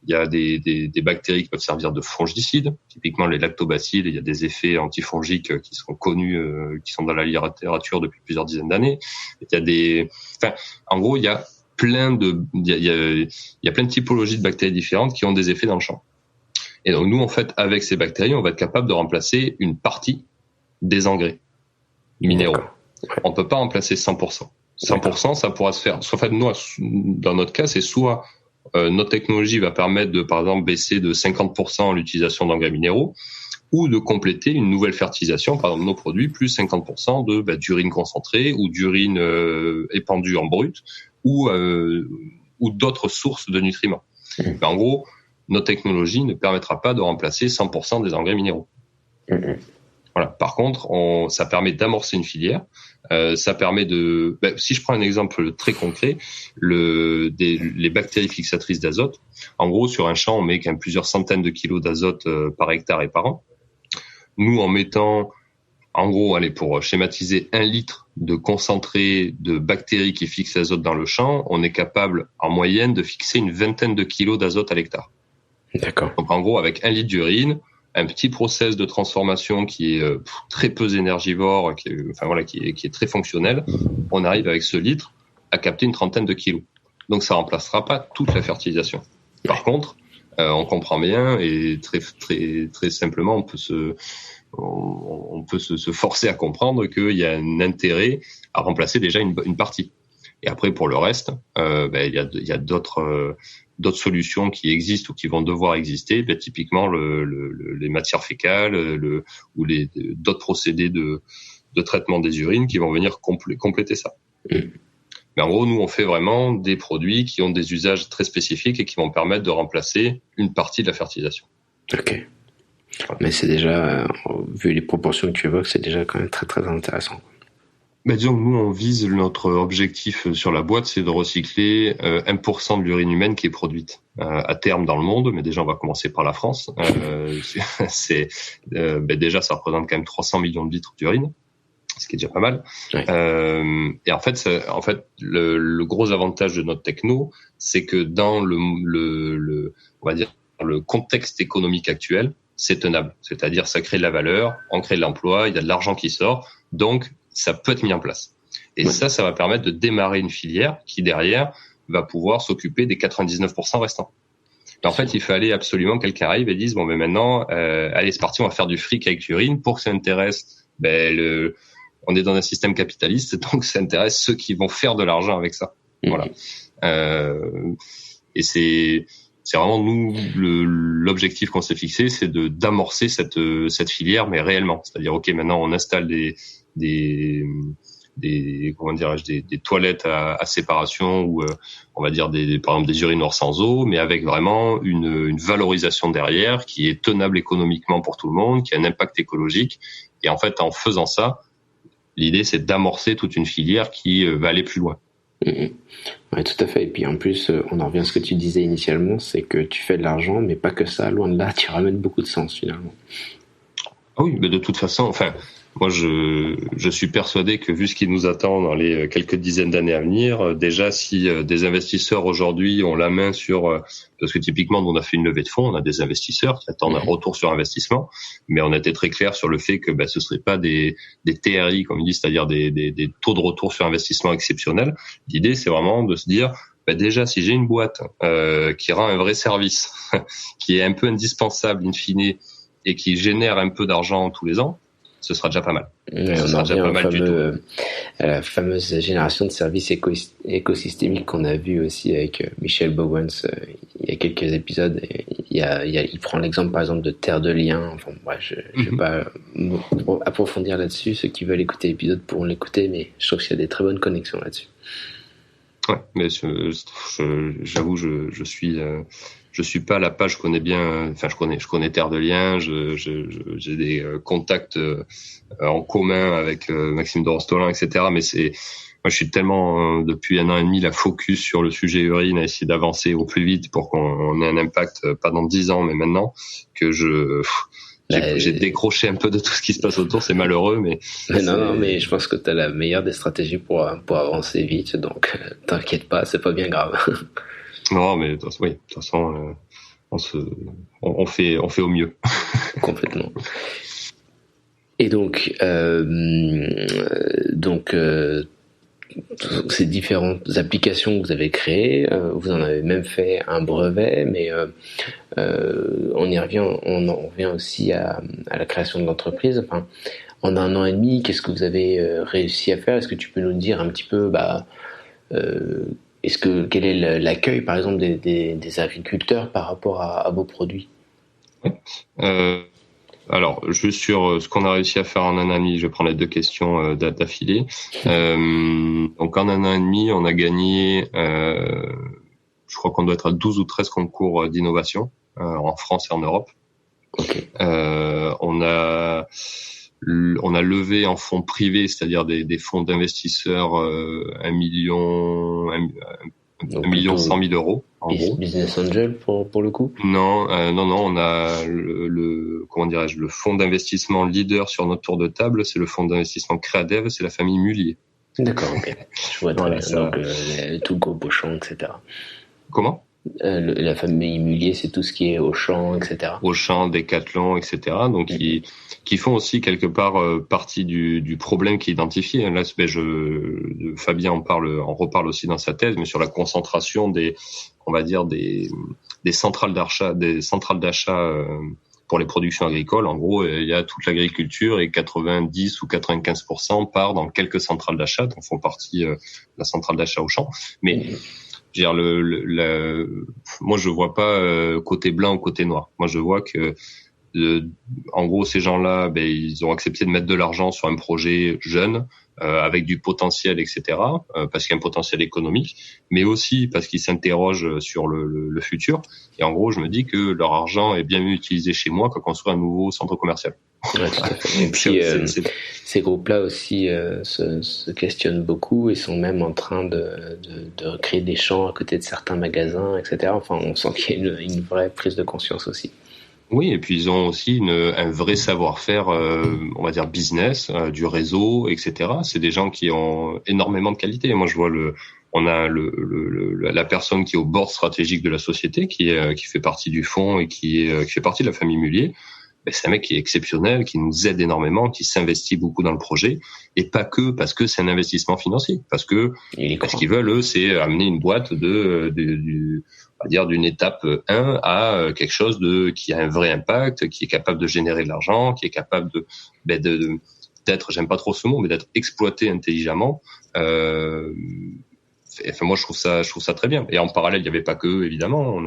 Il y a des bactéries qui peuvent servir de fongicides, typiquement les lactobacilles. Il y a des effets antifongiques qui sont connus, qui sont dans la littérature depuis plusieurs dizaines d'années. En gros, il y a plein de typologies de bactéries différentes qui ont des effets dans le champ. Et donc nous, en fait, avec ces bactéries, on va être capable de remplacer une partie des engrais minéraux. On peut pas remplacer 100%. 100%, ça pourra se faire. En fait, nous, dans notre cas, c'est soit notre technologie va permettre de, par exemple, baisser de 50% l'utilisation d'engrais minéraux, ou de compléter une nouvelle fertilisation, par exemple nos produits, plus 50% d'urine concentrée ou d'urine épandue en brut, ou d'autres sources de nutriments. Mais en gros, notre technologie ne permettra pas de remplacer 100% des engrais minéraux. Voilà. Par contre, ça permet d'amorcer une filière. Ça permet si je prends un exemple très concret, les bactéries fixatrices d'azote. En gros, sur un champ, on met quand même plusieurs centaines de kilos d'azote par hectare et par an. Nous, en mettant, en gros, pour schématiser 1 litre de concentré de bactéries qui fixent l'azote dans le champ, on est capable, en moyenne, de fixer une vingtaine de kilos d'azote à l'hectare.
D'accord.
Donc, en gros, avec 1 litre d'urine, un petit process de transformation qui est très peu énergivore, qui est très fonctionnel, on arrive avec ce litre à capter une trentaine de kilos. Donc ça remplacera pas toute la fertilisation. Par contre, on comprend bien et très très très simplement, on peut se forcer à comprendre qu'il y a un intérêt à remplacer déjà une partie. Et après pour le reste, il y a d'autres solutions qui existent ou qui vont devoir exister, typiquement les matières fécales, ou d'autres procédés de traitement des urines qui vont venir compléter ça. Mais en gros, nous on fait vraiment des produits qui ont des usages très spécifiques et qui vont permettre de remplacer une partie de la fertilisation.
Ok. Voilà. Mais c'est déjà, vu les proportions que tu évoques, c'est déjà quand même très très intéressant.
Disons que nous, on vise notre objectif sur la boîte, c'est de recycler 1% de l'urine humaine qui est produite à terme dans le monde. Mais déjà, on va commencer par la France. Déjà, ça représente quand même 300 millions de litres d'urine, ce qui est déjà pas mal. Ouais. Et en fait, le gros avantage de notre techno, c'est que dans on va dire, le contexte économique actuel, c'est tenable. C'est-à-dire, ça crée de la valeur, on crée de l'emploi, il y a de l'argent qui sort. Donc, ça peut être mis en place. Et ça va permettre de démarrer une filière qui, derrière, va pouvoir s'occuper des 99% restants. Et en fait, il fallait absolument que quelqu'un arrive et dise, bon, mais maintenant, allez, c'est parti, on va faire du fric avec l'urine. Pour que ça intéresse, on est dans un système capitaliste, donc ça intéresse ceux qui vont faire de l'argent avec ça. Voilà. Et c'est vraiment nous, l'objectif qu'on s'est fixé, c'est d'amorcer cette filière, mais réellement. C'est-à-dire, ok, maintenant, on installe des toilettes à séparation ou on va dire par exemple des urinoirs sans eau, mais avec vraiment une valorisation derrière qui est tenable économiquement pour tout le monde, qui a un impact écologique. Et en fait, en faisant ça, l'idée c'est d'amorcer toute une filière qui va aller plus loin.
Ouais, tout à fait. Et puis en plus, on en revient à ce que tu disais initialement, c'est que tu fais de l'argent, mais pas que ça. Loin de là, tu ramènes beaucoup de sens finalement.
Ah oui, mais de toute façon, moi, je suis persuadé que vu ce qui nous attend dans les quelques dizaines d'années à venir, déjà si des investisseurs aujourd'hui ont la main sur, parce que typiquement nous on a fait une levée de fonds, on a des investisseurs qui attendent un retour sur investissement, mais on a été très clair sur le fait que ce serait pas des TRI comme ils disent, c'est-à-dire des taux de retour sur investissement exceptionnels. L'idée c'est vraiment de se dire déjà si j'ai une boîte qui rend un vrai service, qui est un peu indispensable in fine et qui génère un peu d'argent tous les ans, ce sera déjà pas mal.
Ce sera déjà pas mal du tout. La fameuse génération de services écosystémiques qu'on a vu aussi avec Michel Bowens il y a quelques épisodes. Il prend l'exemple par exemple de Terre de Liens. Enfin, je vais pas approfondir là-dessus. Ceux qui veulent écouter l'épisode pourront l'écouter, mais je trouve qu'il y a des très bonnes connexions là-dessus.
Ouais, mais j'avoue, je suis pas à la page. Je connais bien. Enfin, je connais Terre de Liens. J'ai des contacts en commun avec Maxime de Rostolin, etc. Mais moi, je suis tellement depuis 1 an et demi la focus sur le sujet urine, à essayer d'avancer au plus vite pour qu'on ait un impact, pas dans 10 ans, mais maintenant, que j'ai décroché un peu de tout ce qui se passe autour. C'est malheureux, mais
non, mais je pense que tu as la meilleure des stratégies pour avancer vite, donc t'inquiète pas, c'est pas bien grave.
Non, mais de toute façon, on fait au mieux.
Complètement. Et donc ces différentes applications que vous avez créées, vous en avez même fait un brevet, mais on revient aussi à la création de l'entreprise. Enfin, en 1 an et demi, qu'est-ce que vous avez réussi à faire? Est-ce que tu peux nous dire un petit peu, quel est l'accueil, par exemple, des agriculteurs par rapport à vos produits?
Alors, juste sur ce qu'on a réussi à faire en 1 an et demi, je vais prendre les 2 questions d'affilée. Donc, en 1 an et demi, on a gagné, je crois qu'on doit être à 12 ou 13 concours d'innovation en France et en Europe.
Okay.
On a levé en fonds privés, c'est-à-dire des fonds d'investisseurs 1 million 100 000 euros en gros.
Business Angel pour le coup?
Non, on a le fonds d'investissement leader sur notre tour de table, c'est le fonds d'investissement Créadev, c'est la famille Mullier.
D'accord, ok. Je vois très bien. Donc tout le groupe Auchan, etc.
Comment?
La famille Mullier, c'est tout ce qui est Auchan, etc.
Auchan, Decathlon, etc. Donc qui font aussi quelque part partie du problème qui est identifié. Là, Fabien en reparle aussi dans sa thèse, mais sur la concentration des centrales d'achat pour les productions agricoles. En gros, il y a toute l'agriculture et 90 ou 95% part dans quelques centrales d'achat, dont font partie la centrale d'achat Auchan. Mais moi, je vois pas côté blanc ou côté noir. Moi, je vois que, en gros, ces gens-là, ils ont accepté de mettre de l'argent sur un projet jeune, avec du potentiel, etc., parce qu'il y a un potentiel économique, mais aussi parce qu'ils s'interrogent sur le futur. Et en gros, je me dis que leur argent est bien mieux utilisé chez moi qu'à construire un nouveau centre commercial.
Ouais, tout à fait. Et puis, ces groupes-là aussi se questionnent beaucoup et sont même en train de créer des champs à côté de certains magasins, etc. Enfin, on sent qu'il y a une vraie prise de conscience aussi.
Oui, et puis ils ont aussi un vrai savoir-faire, on va dire business, du réseau, etc. C'est des gens qui ont énormément de qualité. Moi, je vois on a la personne qui est au bord stratégique de la société, qui fait partie du fonds et qui fait partie de la famille Mullier. C'est un mec qui est exceptionnel, qui nous aide énormément, qui s'investit beaucoup dans le projet, et pas que parce que c'est un investissement financier, parce qu'ils veulent, eux, c'est amener une boîte on va dire d'une étape 1 à quelque chose qui a un vrai impact, qui est capable de générer de l'argent, qui est capable d'être, j'aime pas trop ce mot, mais d'être exploité intelligemment. Moi, je trouve ça très bien. Et en parallèle, il n'y avait pas que eux, évidemment.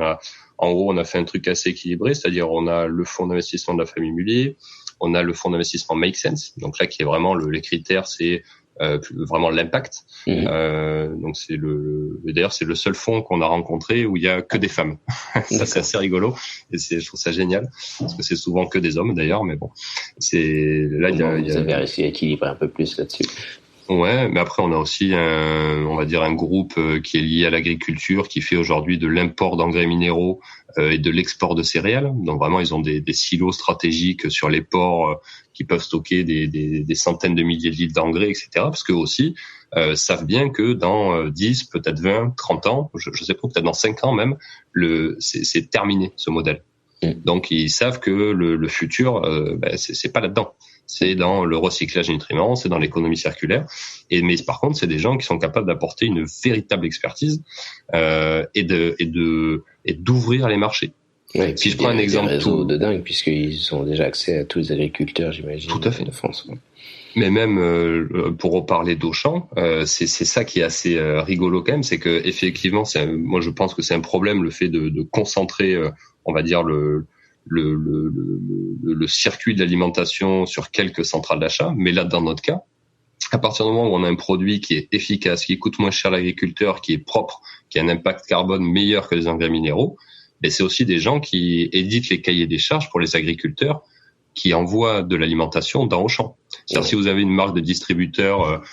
On a fait un truc assez équilibré, c'est-à-dire on a le fonds d'investissement de la famille Mullier, on a le fonds d'investissement Make Sense. Donc là, qui est vraiment les critères, c'est vraiment l'impact. Donc d'ailleurs, c'est le seul fonds qu'on a rencontré où il y a que des femmes. Ça, c'est assez rigolo. Et je trouve ça génial. Parce que c'est souvent que des hommes, d'ailleurs, mais bon.
Vous avez réussi à équilibrer un peu plus là-dessus.
Ouais, mais après on a aussi un groupe qui est lié à l'agriculture, qui fait aujourd'hui de l'import d'engrais minéraux et de l'export de céréales. Donc vraiment, ils ont des silos stratégiques sur les ports qui peuvent stocker des centaines de milliers de litres d'engrais, etc. Parce qu'eux aussi savent bien que dans 10, peut-être 20, 30 ans, je sais pas, peut-être dans 5 ans même, c'est terminé ce modèle. Donc ils savent que le futur, c'est pas là-dedans. C'est dans le recyclage des nutriments, c'est dans l'économie circulaire. Mais par contre, c'est des gens qui sont capables d'apporter une véritable expertise et d'ouvrir les marchés.
Ouais, si je prends un exemple réseau de dingue, puisqu'ils ont déjà accès à tous les agriculteurs, j'imagine,
tout à fait,
de France. Ouais.
Mais même pour reparler d'Auchan, c'est ça qui est assez rigolo quand même, c'est que effectivement, moi je pense que c'est un problème le fait de concentrer, on va dire le circuit de l'alimentation sur quelques centrales d'achat. Mais là, dans notre cas, À partir du moment où on a un produit qui est efficace, qui coûte moins cher à l'agriculteur, qui est propre, qui a un impact carbone meilleur que les engrais minéraux, ben c'est aussi des gens qui éditent les cahiers des charges pour les agriculteurs qui envoient de l'alimentation dans Auchan. C'est-à-dire si vous avez une marque de distributeur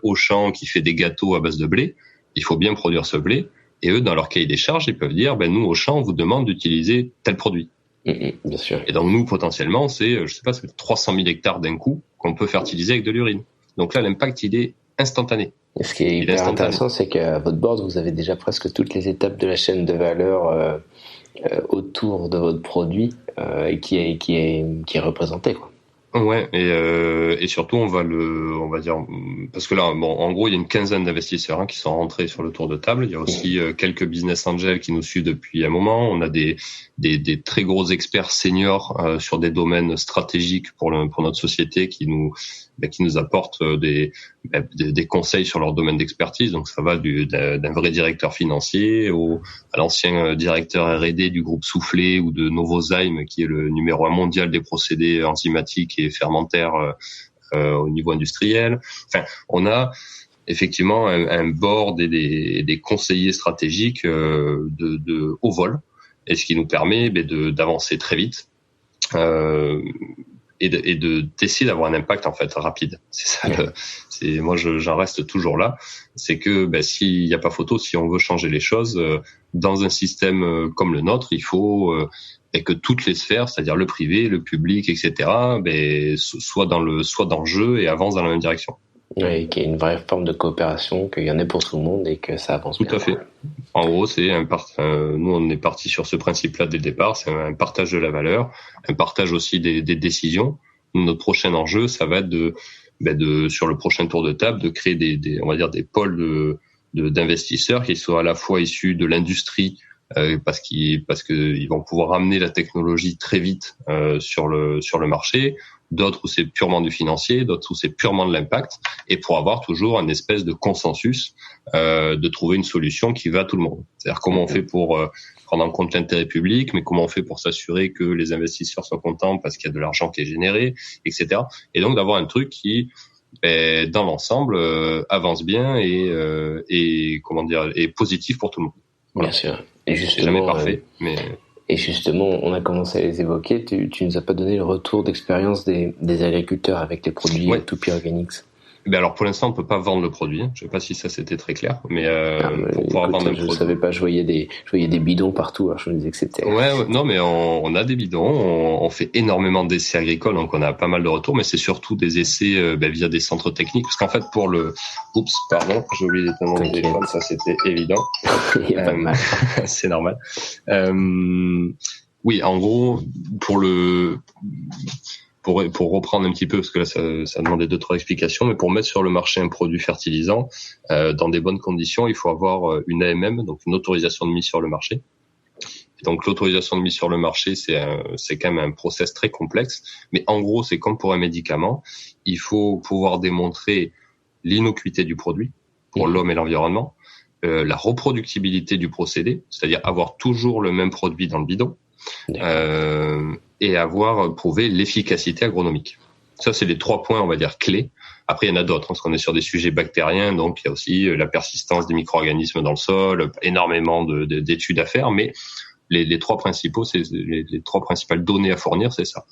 Auchan qui fait des gâteaux à base de blé, il faut bien produire ce blé. Et eux, dans leur cahier des charges, ils peuvent dire, nous, Auchan, on vous demande d'utiliser tel produit.
Bien sûr.
Et donc nous, potentiellement, c'est 300 000 hectares d'un coup qu'on peut fertiliser avec de l'urine. Donc là, l'impact, il est instantané.
Et ce qui est hyper intéressant, c'est qu'à votre board, vous avez déjà presque toutes les étapes de la chaîne de valeur autour de votre produit qui est représenté, quoi.
Ouais, et surtout on va dire, parce que là, en gros, il y a une quinzaine d'investisseurs qui sont rentrés sur le tour de table. Il y a aussi quelques business angels qui nous suivent depuis un moment. On a des très gros experts seniors sur des domaines stratégiques pour notre société qui nous apportent des conseils sur leur domaine d'expertise. Donc ça va d'un vrai directeur financier à l'ancien directeur R&D du groupe Soufflé ou de Novozymes, qui est le numéro 1 mondial des procédés enzymatiques et fermentaires au niveau industriel. Enfin, on a effectivement un board et des conseillers stratégiques de haut vol, et ce qui nous permet d'avancer très vite. Et d'essayer d'avoir un impact en fait rapide. C'est ça. Moi j'en reste toujours là. C'est que s'il n'y a pas photo, si on veut changer les choses dans un système comme le nôtre, il faut que toutes les sphères, c'est-à-dire le privé, le public, etc., soient dans le jeu et avancent dans la même direction.
Oui, qu'il y ait une vraie forme de coopération, qu'il y en ait pour tout le monde et que ça avance bien.
Tout à fait. En gros, c'est nous on est parti sur ce principe-là dès le départ, c'est un partage de la valeur, un partage aussi des décisions. Notre prochain enjeu, ça va être sur le prochain tour de table, de créer on va dire des pôles d'investisseurs qui soient à la fois issus de l'industrie, parce qu'ils vont pouvoir amener la technologie très vite sur le marché. D'autres où c'est purement du financier, d'autres où c'est purement de l'impact, et pour avoir toujours une espèce de consensus, de trouver une solution qui va à tout le monde. C'est-à-dire comment on fait pour prendre en compte l'intérêt public, mais comment on fait pour s'assurer que les investisseurs soient contents parce qu'il y a de l'argent qui est généré, etc. Et donc d'avoir un truc qui, dans l'ensemble, avance bien et comment dire, est positif pour tout le monde. Voilà.
Bien sûr. Et justement,
c'est jamais parfait, mais...
Et justement, on a commencé à les évoquer. Tu nous as pas donné le retour d'expérience des agriculteurs avec les produits Toupy Organics.
Alors pour l'instant, on peut pas vendre le produit. Je sais pas si ça c'était très clair, mais pour pouvoir vendre un produit.
Je savais pas. Je voyais des bidons partout. Alors je me disais que c'était.
Ouais, non, mais on a des bidons. On fait énormément d'essais agricoles, donc on a pas mal de retours. Mais c'est surtout des essais via des centres techniques, parce qu'en fait j'ai oublié d'éteindre mon téléphone. Ça c'était évident.
Il y a pas mal.
C'est normal. Oui, en gros, pour reprendre un petit peu, parce que là ça demandait 2-3 explications, mais pour mettre sur le marché un produit fertilisant dans des bonnes conditions, il faut avoir une AMM, donc une autorisation de mise sur le marché. Et donc l'autorisation de mise sur le marché, c'est quand même un process très complexe, mais en gros c'est comme pour un médicament, il faut pouvoir démontrer l'innocuité du produit pour l'homme et l'environnement, la reproductibilité du procédé, c'est-à-dire avoir toujours le même produit dans le bidon, et avoir prouvé l'efficacité agronomique. Ça, c'est les 3 points, on va dire, clés. Après, il y en a d'autres, parce qu'on est sur des sujets bactériens, donc il y a aussi la persistance des micro-organismes dans le sol, énormément d'études à faire, mais les 3 principaux, c'est les 3 principales données à fournir, c'est ça.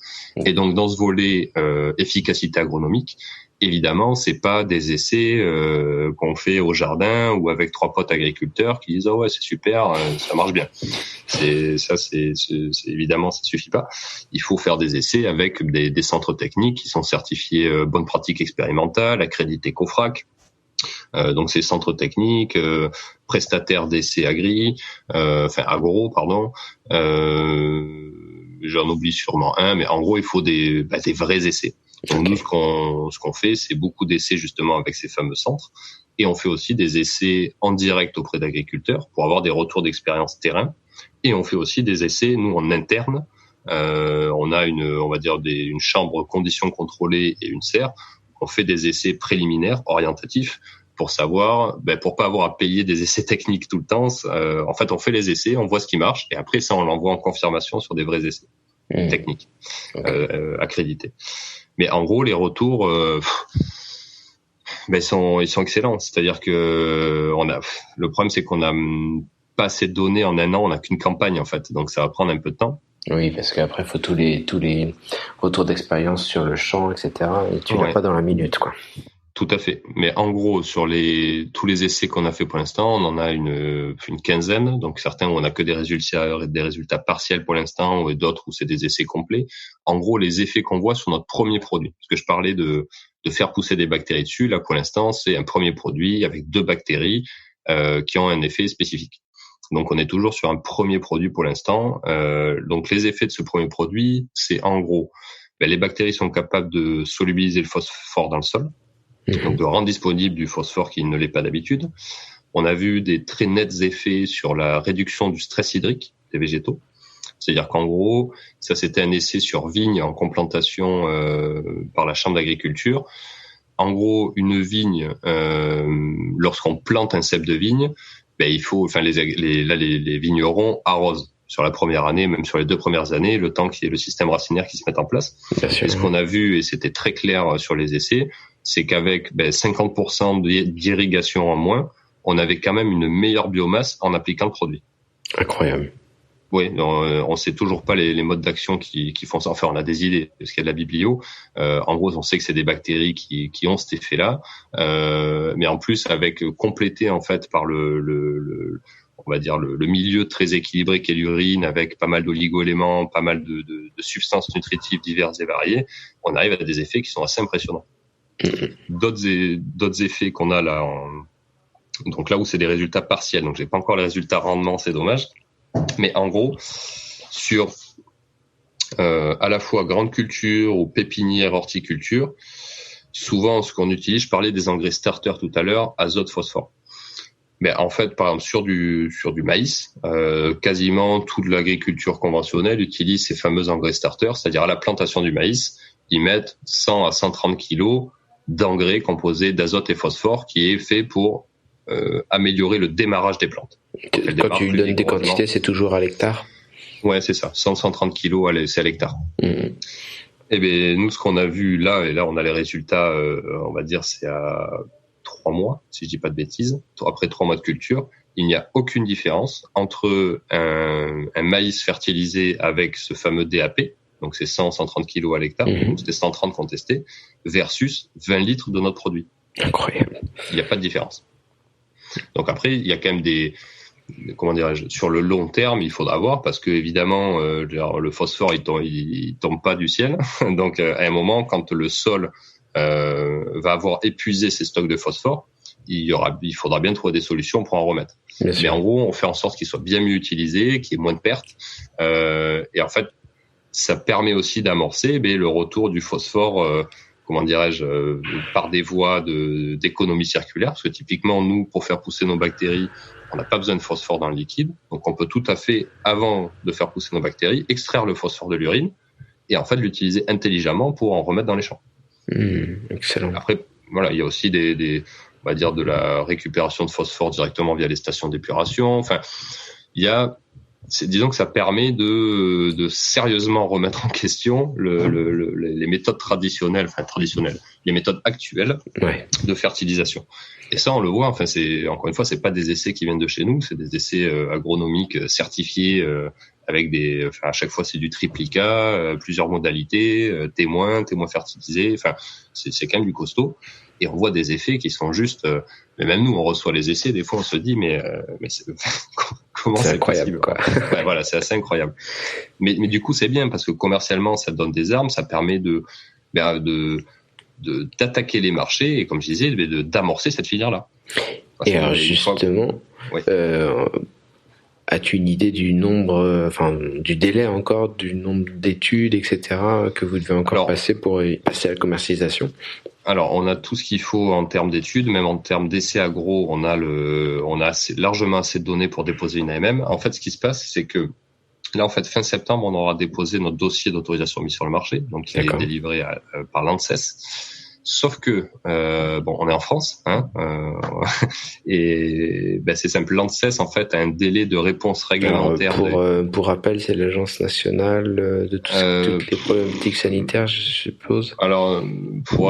Et donc, dans ce volet efficacité agronomique, évidemment, c'est pas des essais qu'on fait au jardin ou avec 3 potes agriculteurs qui disent « Oh ouais, c'est super, ça marche bien ». C'est évidemment, ça suffit pas. Il faut faire des essais avec des centres techniques qui sont certifiés bonnes pratiques expérimentales, accrédités COFRAC. Donc ces centres techniques, prestataires d'essais agro, pardon. J'en oublie sûrement un, mais en gros, il faut des vrais essais. Donc nous, ce qu'on fait, c'est beaucoup d'essais justement avec ces fameux centres, et on fait aussi des essais en direct auprès d'agriculteurs pour avoir des retours d'expérience terrain, et on fait aussi des essais nous en interne. On a une chambre conditions contrôlées et une serre. On fait des essais préliminaires orientatifs pour savoir, pour pas avoir à payer des essais techniques tout le temps. En fait, on fait les essais, on voit ce qui marche, et après ça, on l'envoie en confirmation sur des vrais essais techniques accrédités. Mais en gros, les retours, Ben ils sont excellents. C'est-à-dire que le problème, c'est qu'on a pas assez de données en un an. On n'a qu'une campagne en fait, donc ça va prendre un peu de temps.
Oui, parce qu'après, il faut tous les retours d'expérience sur le champ, etc. Et tu l'as pas dans la minute, quoi.
Tout à fait. Mais en gros, sur tous les essais qu'on a fait pour l'instant, on en a une quinzaine. Donc certains où on a que des résultats partiels pour l'instant, et d'autres où c'est des essais complets. En gros, les effets qu'on voit sur notre premier produit. Parce que je parlais de faire pousser des bactéries dessus. Là, pour l'instant, c'est un premier produit avec 2 bactéries qui ont un effet spécifique. Donc on est toujours sur un premier produit pour l'instant. Donc les effets de ce premier produit, c'est en gros, les bactéries sont capables de solubiliser le phosphore dans le sol. Donc de rendre disponible du phosphore qui ne l'est pas d'habitude. On a vu des très nets effets sur la réduction du stress hydrique des végétaux. C'est-à-dire qu'en gros, ça c'était un essai sur vigne en complantation par la Chambre d'agriculture. En gros, une vigne, lorsqu'on plante un cep de vigne, il faut, les vignerons arrosent sur la première année, même sur les 2 premières années, le temps qu'il y ait le système racinaire qui se mette en place. Et ce qu'on a vu, et c'était très clair sur les essais, c'est qu'avec 50% d'irrigation en moins, on avait quand même une meilleure biomasse en appliquant le produit.
Incroyable.
Oui, on sait toujours pas les modes d'action qui font ça. Enfin, on a des idées parce qu'il y a de la biblio. En gros, on sait que c'est des bactéries qui ont cet effet-là, mais en plus avec complété en fait par on va dire le milieu très équilibré qu'est l'urine, avec pas mal d'oligo-éléments, pas mal de substances nutritives diverses et variées, on arrive à des effets qui sont assez impressionnants. D'autres effets qu'on a là, donc là où c'est des résultats partiels, donc j'ai pas encore les résultats rendement, c'est dommage. Mais en gros, sur à la fois grande culture ou pépinière horticulture, souvent ce qu'on utilise, je parlais des engrais starter tout à l'heure, azote, phosphore. Mais en fait, par exemple, sur du maïs, quasiment toute l'agriculture conventionnelle utilise ces fameux engrais starters, c'est-à-dire à la plantation du maïs, ils mettent 100 à 130 kilos d'engrais composés d'azote et phosphore qui est fait pour améliorer le démarrage des plantes.
Quand tu donnes des quantités, c'est toujours à l'hectare?
Ouais, c'est ça. 100-130 kilos, c'est à l'hectare. Et bien, nous, ce qu'on a vu là, et là, on a les résultats, on va dire, c'est à 3 mois, si je dis pas de bêtises. Après 3 mois de culture, il n'y a aucune différence entre un maïs fertilisé avec ce fameux DAP, donc c'est 100-130 kilos à l'hectare, c'était 130 qu'on testait, versus 20 litres de notre produit.
Incroyable.
Il n'y a pas de différence. Donc après, il y a quand même comment dirais-je, sur le long terme, il faudra voir parce que évidemment, le phosphore, il tombe pas du ciel. Donc à un moment, quand le sol va avoir épuisé ses stocks de phosphore, il faudra bien trouver des solutions pour en remettre. Mais en gros, on fait en sorte qu'il soit bien mieux utilisé, qu'il y ait moins de pertes. Et en fait, ça permet aussi d'amorcer le retour du phosphore, comment dirais-je, par des voies d'économie circulaire. Parce que typiquement, nous, pour faire pousser nos bactéries, on n'a pas besoin de phosphore dans le liquide. Donc, on peut tout à fait, avant de faire pousser nos bactéries, extraire le phosphore de l'urine et en fait l'utiliser intelligemment pour en remettre dans les champs.
Excellent.
Après, voilà, il y a aussi on va dire de la récupération de phosphore directement via les stations d'épuration. Enfin, disons que ça permet de sérieusement remettre en question les méthodes traditionnelles, les méthodes actuelles de fertilisation. Et ça, on le voit. Enfin, encore une fois, c'est pas des essais qui viennent de chez nous, c'est des essais agronomiques certifiés avec à chaque fois c'est du triplicat, plusieurs modalités, témoins fertilisés. Enfin, c'est quand même du costaud. Et on voit des effets qui sont juste. Mais même nous, on reçoit les essais. Des fois, on se dit, mais comment c'est
incroyable,
possible, quoi. Ouais, voilà, c'est assez incroyable. Mais du coup, c'est bien parce que commercialement, ça donne des armes, ça permet d'attaquer les marchés et, comme je disais, d'amorcer cette filière-là.
Et alors justement, as-tu une idée du nombre, du délai encore, du nombre d'études, etc., que vous devez encore passer pour passer à la commercialisation?
Alors, on a tout ce qu'il faut en termes d'études, même en termes d'essais agro, on a largement assez de données pour déposer une AMM. En fait, ce qui se passe, c'est que là, en fait, fin septembre, on aura déposé notre dossier d'autorisation mise sur le marché, donc qui est délivré par l'ANSES. Sauf que on est en France, et c'est simple. L'ANSES en fait a un délai de réponse réglementaire.
Pour rappel, c'est l'Agence nationale de toutes les problématiques sanitaires, je suppose.
Alors,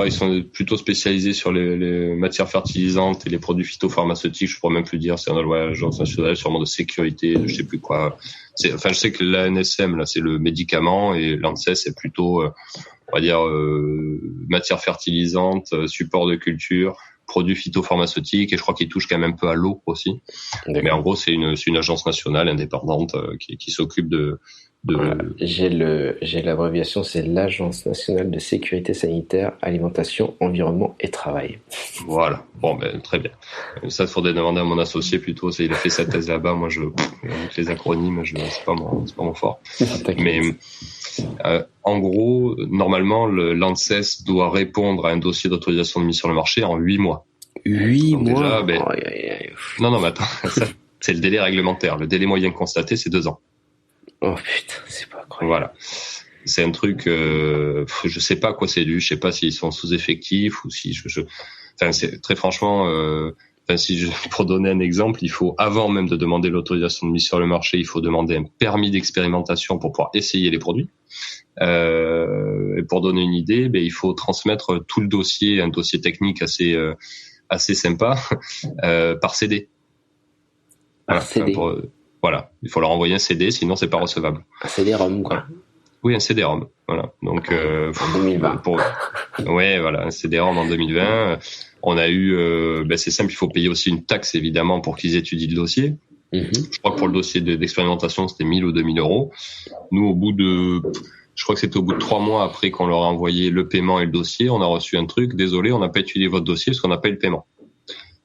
ils sont plutôt spécialisés sur les matières fertilisantes et les produits phytopharmaceutiques. Je pourrais même plus dire. C'est l'Agence nationale sûrement de sécurité, je sais plus quoi. Je sais que l'ANSM là, c'est le médicament et l'ANSES c'est plutôt on va dire matières fertilisantes, support de culture, produits phytopharmaceutiques, et je crois qu'il touche quand même un peu à l'eau aussi. D'accord. Mais en gros, c'est une agence nationale indépendante qui s'occupe de.
J'ai l'abréviation, c'est l'Agence nationale de sécurité sanitaire, alimentation, environnement et travail.
Voilà. Bon, très bien. Ça, il faudrait demander à mon associé plutôt. Il a fait sa thèse là-bas. Moi, les acronymes, c'est pas mon fort. Mais en gros, normalement, l'ANSES doit répondre à un dossier d'autorisation de mise sur le marché en 8 mois.
8 mois.
Déjà, Non, mais attends. Ça, c'est le délai réglementaire. Le délai moyen constaté, c'est 2 ans.
Oh putain, c'est pas incroyable.
Voilà. C'est un truc, je sais pas à quoi c'est dû, je sais pas s'ils sont sous-effectifs ou si c'est très franchement, pour donner un exemple, il faut, avant même de demander l'autorisation de mise sur le marché, il faut demander un permis d'expérimentation pour pouvoir essayer les produits. Et pour donner une idée, il faut transmettre tout le dossier, un dossier technique assez sympa, par CD.
Par CD.
Voilà, il faut leur envoyer un CD, sinon c'est pas recevable.
Un CD-ROM, quoi.
Oui, un CD-ROM. Voilà. Donc
en 2020.
Ouais, voilà, un CD-ROM en 2020. On a eu, c'est simple, il faut payer aussi une taxe évidemment pour qu'ils étudient le dossier. Mm-hmm. Je crois que pour le dossier d'expérimentation, c'était 1000 ou 2000 euros. Nous, je crois que c'était au bout de 3 mois après qu'on leur a envoyé le paiement et le dossier, on a reçu un truc. Désolé, on n'a pas étudié votre dossier parce qu'on n'a pas eu le paiement.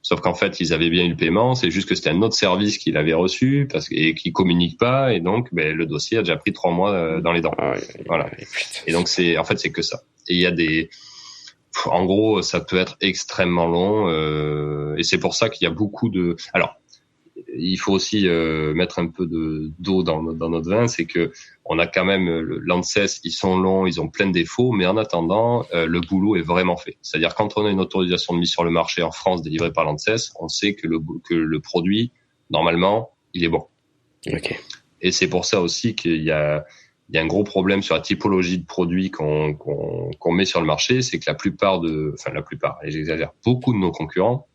Sauf qu'en fait, ils avaient bien eu le paiement, c'est juste que c'était un autre service qu'ils avaient reçu et qui communique pas, et donc le dossier a déjà pris 3 mois dans les dents. Voilà. Et donc c'est que ça. Et il y a en gros, ça peut être extrêmement long, et c'est pour ça qu'il y a beaucoup de. Alors, il faut aussi mettre un peu d'eau dans notre vin, c'est que on a quand même l'ANSES, ils sont longs, ils ont plein de défauts, mais en attendant, le boulot est vraiment fait. C'est-à-dire quand on a une autorisation de mise sur le marché en France délivrée par l'ANSES, on sait que le produit, normalement, il est bon.
Okay.
Et c'est pour ça aussi qu'il y a un gros problème sur la typologie de produits qu'on met sur le marché, c'est que j'exagère, beaucoup de nos concurrents,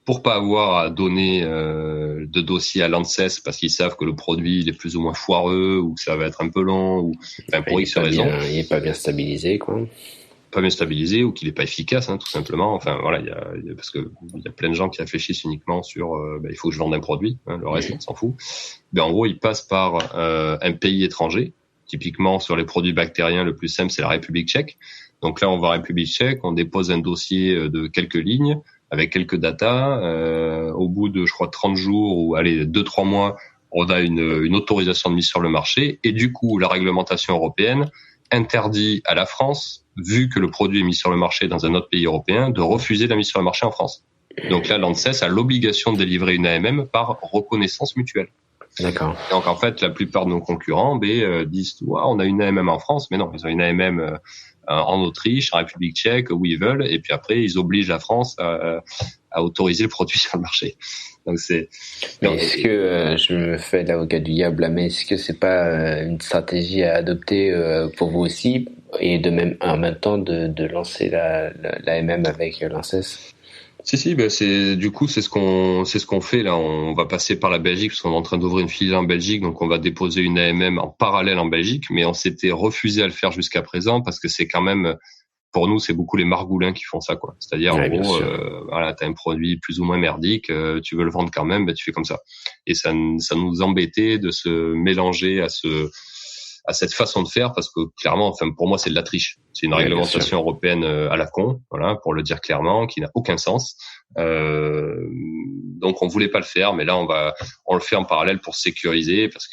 pour pas avoir à donner de dossier à l'ANSES parce qu'ils savent que le produit il est plus ou moins foireux ou que ça va être un peu long ou pour X raisons.
Il est pas bien stabilisé, quoi.
Pas bien stabilisé ou qu'il est pas efficace, tout simplement. Parce que il y a plein de gens qui réfléchissent uniquement sur il faut que je vende un produit, le reste on s'en fout. Mais en gros, ils passent par un pays étranger. Typiquement sur les produits bactériens, le plus simple c'est la République tchèque. Donc là, on va en République tchèque, on dépose un dossier de quelques lignes avec quelques datas, au bout de, je crois, 30 jours ou 2-3 mois, on a une autorisation de mise sur le marché. Et du coup, la réglementation européenne interdit à la France, vu que le produit est mis sur le marché dans un autre pays européen, de refuser la mise sur le marché en France. Donc là, l'ANSES a l'obligation de délivrer une AMM par reconnaissance mutuelle.
D'accord.
Donc en fait, la plupart de nos concurrents disent on a une AMM en France, mais non, ils ont une AMM en Autriche, en République tchèque, où ils veulent, et puis après ils obligent la France à autoriser le produit sur le marché. Donc
est-ce que je me fais l'avocat du diable, mais est-ce que c'est pas une stratégie à adopter pour vous aussi, et de même en même temps de lancer la AMM avec l'ANSES?
Si, c'est ce qu'on fait là. On va passer par la Belgique parce qu'on est en train d'ouvrir une filiale en Belgique, donc on va déposer une AMM en parallèle en Belgique, mais on s'était refusé à le faire jusqu'à présent parce que c'est quand même, pour nous, c'est beaucoup les margoulins qui font ça, quoi. C'est-à-dire, en gros, t'as un produit plus ou moins merdique, tu veux le vendre quand même, tu fais comme ça. Et ça nous embêtait de se mélanger à cette façon de faire parce que clairement, pour moi, c'est de la triche. C'est une réglementation européenne à la con, voilà, pour le dire clairement, qui n'a aucun sens. Donc, on voulait pas le faire, mais là, on le fait en parallèle pour sécuriser parce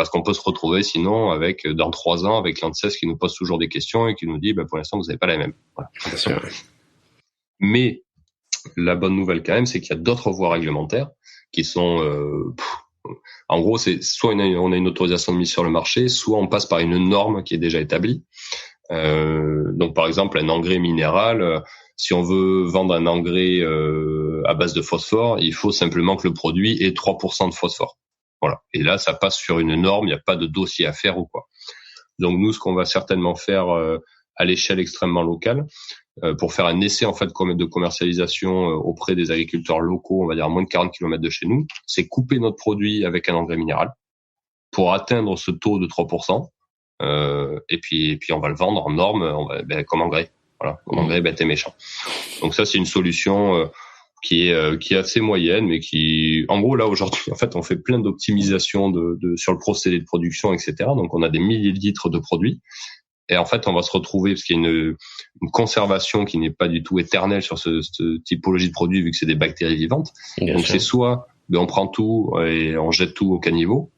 qu'on peut se retrouver sinon dans 3 ans avec l'ANSES qui nous pose toujours des questions et qui nous dit pour l'instant vous n'avez pas la même. Voilà.
Bien sûr.
Mais la bonne nouvelle quand même, c'est qu'il y a d'autres voies réglementaires qui sont en gros, c'est soit on a une autorisation de mise sur le marché, soit on passe par une norme qui est déjà établie. Donc par exemple un engrais minéral, si on veut vendre un engrais à base de phosphore, il faut simplement que le produit ait 3% de phosphore. Voilà. Et là, ça passe sur une norme, il n'y a pas de dossier à faire ou quoi. Donc nous, ce qu'on va certainement faire à l'échelle extrêmement locale, pour faire un essai en fait de commercialisation auprès des agriculteurs locaux, on va dire à moins de 40 km de chez nous, c'est couper notre produit avec un engrais minéral pour atteindre ce taux de 3%. Et puis on va le vendre en norme, comme engrais. Voilà, comme engrais bête et méchant. Donc ça, c'est une solution qui est assez moyenne, mais qui, en gros, là aujourd'hui, en fait, on fait plein d'optimisations sur le procédé de production, etc. Donc on a des milliers de litres de produits. Et en fait, on va se retrouver, parce qu'il y a une conservation qui n'est pas du tout éternelle sur cette typologie de produits, vu que c'est des bactéries vivantes. Donc c'est soit on prend tout et on jette tout au caniveau,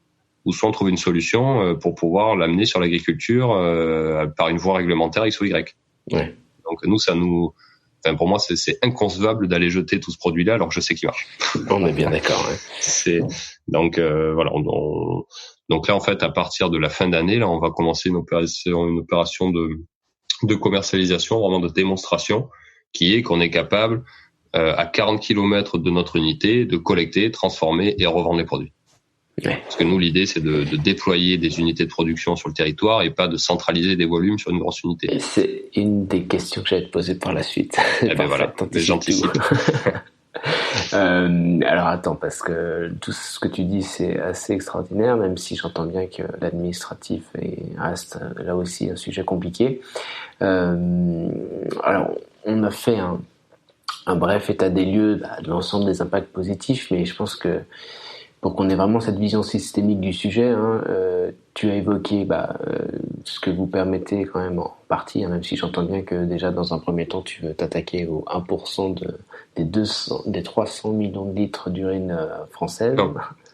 ou soit on trouve une solution pour pouvoir l'amener sur l'agriculture par une voie réglementaire X ou Y.
Ouais.
Donc pour moi, c'est inconcevable d'aller jeter tout ce produit-là alors que je sais qu'il marche.
On est bien d'accord. Ouais.
Donc là, en fait, à partir de la fin d'année, là, on va commencer une opération de commercialisation, vraiment de démonstration, qui est qu'on est capable à 40 km de notre unité de collecter, transformer et revendre les produits. Ouais. Parce que nous, l'idée, c'est de déployer des unités de production sur le territoire et pas de centraliser des volumes sur une grosse unité.
Et c'est une des questions que j'allais te poser par la suite.
Eh ben voilà, j'anticipe.
Alors attends, parce que tout ce que tu dis, c'est assez extraordinaire, même si j'entends bien que l'administratif reste là aussi un sujet compliqué. Alors, on a fait un bref état des lieux de l'ensemble des impacts positifs, mais je pense que pour qu'on ait vraiment cette vision systémique du sujet, tu as évoqué ce que vous permettez quand même en partie, même si j'entends bien que déjà dans un premier temps tu veux t'attaquer aux 1% des 300 millions de litres d'urine française.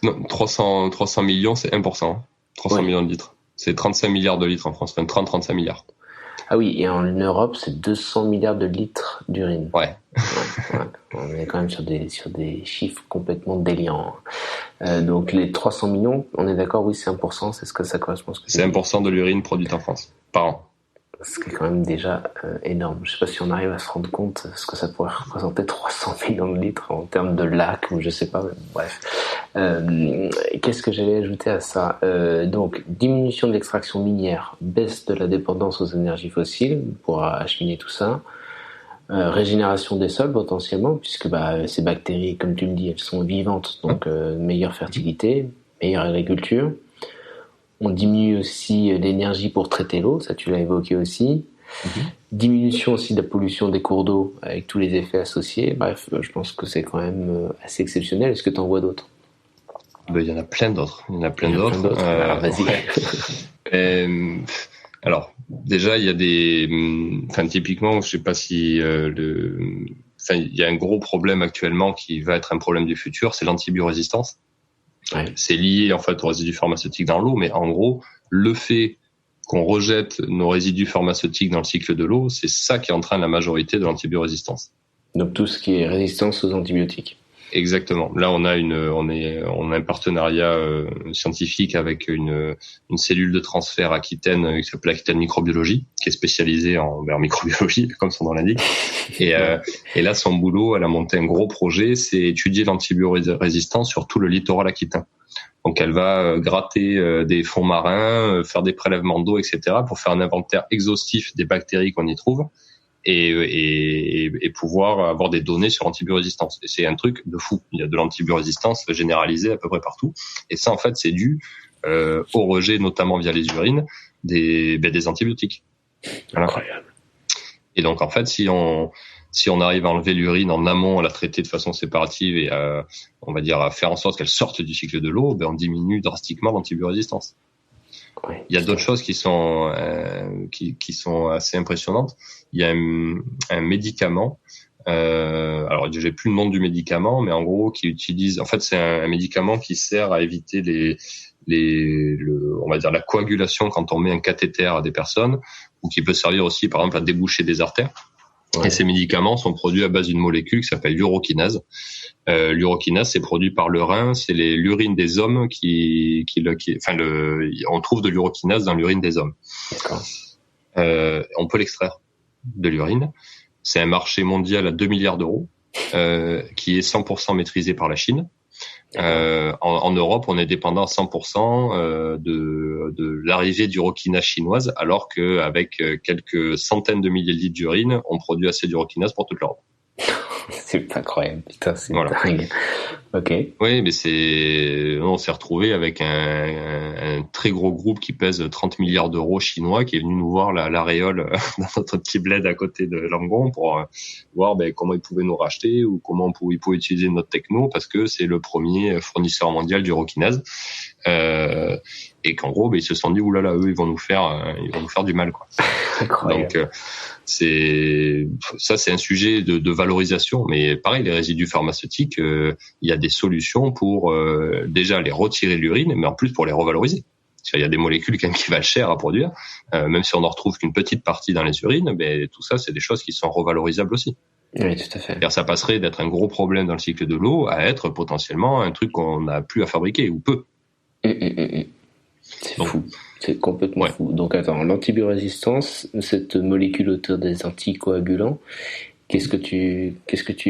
Non, 300 millions c'est 1%. 300 millions de litres. C'est 35 milliards de litres en France, 35 milliards.
Ah oui, et en Europe, c'est 200 milliards de litres d'urine.
Ouais.
On est quand même sur des chiffres complètement déliants. Donc les 300 millions, on est d'accord, oui, c'est 1%, c'est ce que ça correspond.
C'est 1% de l'urine produite en France, par an.
Ce qui est quand même déjà énorme. Je sais pas si on arrive à se rendre compte ce que ça pourrait représenter 300 millions de litres en termes de lacs, ou je sais pas, bref. Qu'est-ce que j'allais ajouter à ça? Donc, diminution de l'extraction minière, baisse de la dépendance aux énergies fossiles pour acheminer tout ça. Régénération des sols potentiellement, puisque ces bactéries, comme tu le dis, elles sont vivantes, donc meilleure fertilité, meilleure agriculture. On diminue aussi l'énergie pour traiter l'eau, ça tu l'as évoqué aussi. Diminution aussi de la pollution des cours d'eau avec tous les effets associés. Bref, je pense que c'est quand même assez exceptionnel. Est-ce que tu en vois d'autres?
Il y en a plein d'autres.
Alors, vas-y.
Ouais. Alors, déjà, il y a typiquement, je sais pas si il y a un gros problème actuellement qui va être un problème du futur, c'est l'antibiorésistance. Ouais. C'est lié en fait aux résidus pharmaceutiques dans l'eau, mais en gros, le fait qu'on rejette nos résidus pharmaceutiques dans le cycle de l'eau, c'est ça qui entraîne la majorité de l'antibiorésistance.
Donc tout ce qui est résistance aux antibiotiques.
Exactement. Là, on a un partenariat scientifique avec une cellule de transfert Aquitaine qui s'appelle Aquitaine Microbiologie, qui est spécialisée en microbiologie, comme son nom l'indique. Et là, son boulot, elle a monté un gros projet, c'est étudier l'antibiorésistance sur tout le littoral aquitain. Donc, elle va gratter des fonds marins, faire des prélèvements d'eau, etc., pour faire un inventaire exhaustif des bactéries qu'on y trouve. Et pouvoir avoir des données sur l'antibiorésistance. Et c'est un truc de fou. Il y a de l'antibiorésistance généralisée à peu près partout. Et ça, en fait, c'est dû au rejet, notamment via les urines, des antibiotiques. Voilà. Incroyable. Et donc, en fait, si on arrive à enlever l'urine en amont, à la traiter de façon séparative et on va dire à faire en sorte qu'elle sorte du cycle de l'eau, on diminue drastiquement l'antibiorésistance. Il y a d'autres choses qui sont assez impressionnantes. Il y a un médicament. Alors j'ai plus le nom du médicament, mais en gros qui utilise. En fait, c'est un médicament qui sert à éviter on va dire la coagulation quand on met un cathéter à des personnes, ou qui peut servir aussi, par exemple, à déboucher des artères. Ouais. Et ces médicaments sont produits à base d'une molécule qui s'appelle l'urokinase. L'urokinase, c'est produit par le rein, c'est l'urine des hommes on trouve de l'urokinase dans l'urine des hommes.
D'accord.
on peut l'extraire de l'urine. C'est un marché mondial à 2 milliards d'euros, qui est 100% maîtrisé par la Chine. En Europe, on est dépendant à 100% de l'arrivée d'urokinase chinoise, alors qu'avec quelques centaines de milliers de litres d'urine, on produit assez d'urokinase pour toute l'Europe.
C'est incroyable, putain, c'est dingue. Ok.
Oui, mais on s'est retrouvé avec un très gros groupe qui pèse 30 milliards d'euros chinois qui est venu nous voir la Réole dans notre petit bled à côté de Langon pour voir comment ils pouvaient nous racheter ou comment ils pouvaient utiliser notre techno, parce que c'est le premier fournisseur mondial d'urokinase. Et qu'en gros, ils se sont dit, oulala, eux, ils vont nous faire du mal, quoi.
Incroyable.
Donc, c'est un sujet de valorisation, mais pareil, les résidus pharmaceutiques, il y a des solutions pour déjà les retirer de l'urine, mais en plus pour les revaloriser. Il y a des molécules quand même qui valent cher à produire, même si on n'en retrouve qu'une petite partie dans les urines, mais tout ça, c'est des choses qui sont revalorisables aussi.
Oui, tout à fait.
C'est-à-dire, ça passerait d'être un gros problème dans le cycle de l'eau à être potentiellement un truc qu'on n'a plus à fabriquer ou peu.
C'est fou, c'est complètement fou. Donc attends, l'antibiorésistance, cette molécule autour des anticoagulants, qu'est-ce que tu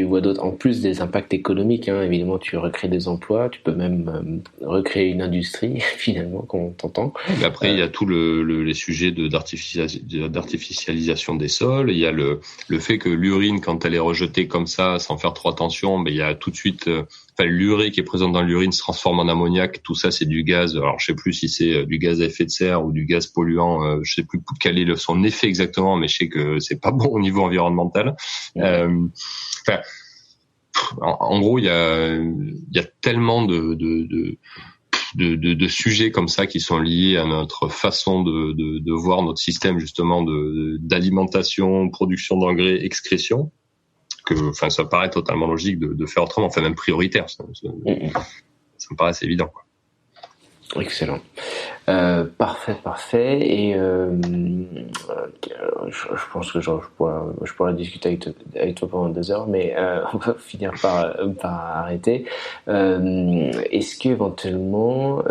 vois d'autre en plus des impacts économiques, hein, évidemment, tu recrées des emplois, tu peux même recréer une industrie finalement, comme on t'entend.
Mais après, il y a tout les sujets d'artificialisation des sols. Il y a le fait que l'urine, quand elle est rejetée comme ça, sans faire trop attention, il y a tout de suite l'urée qui est présente dans l'urine se transforme en ammoniac. Tout ça, c'est du gaz. Alors, je sais plus si c'est du gaz à effet de serre ou du gaz polluant. Je sais plus quel est son effet exactement, mais je sais que c'est pas bon au niveau environnemental. En gros, il y a tellement de sujets comme ça qui sont liés à notre façon de voir notre système justement d'alimentation, production d'engrais, excrétion, que ça paraît totalement logique de faire autrement, même prioritaire. Ça me paraît assez évident, quoi.
Excellent. Parfait. Et je pense que je pourrais discuter avec toi pendant 2 heures, mais on va finir par arrêter. Est-ce qu'éventuellement,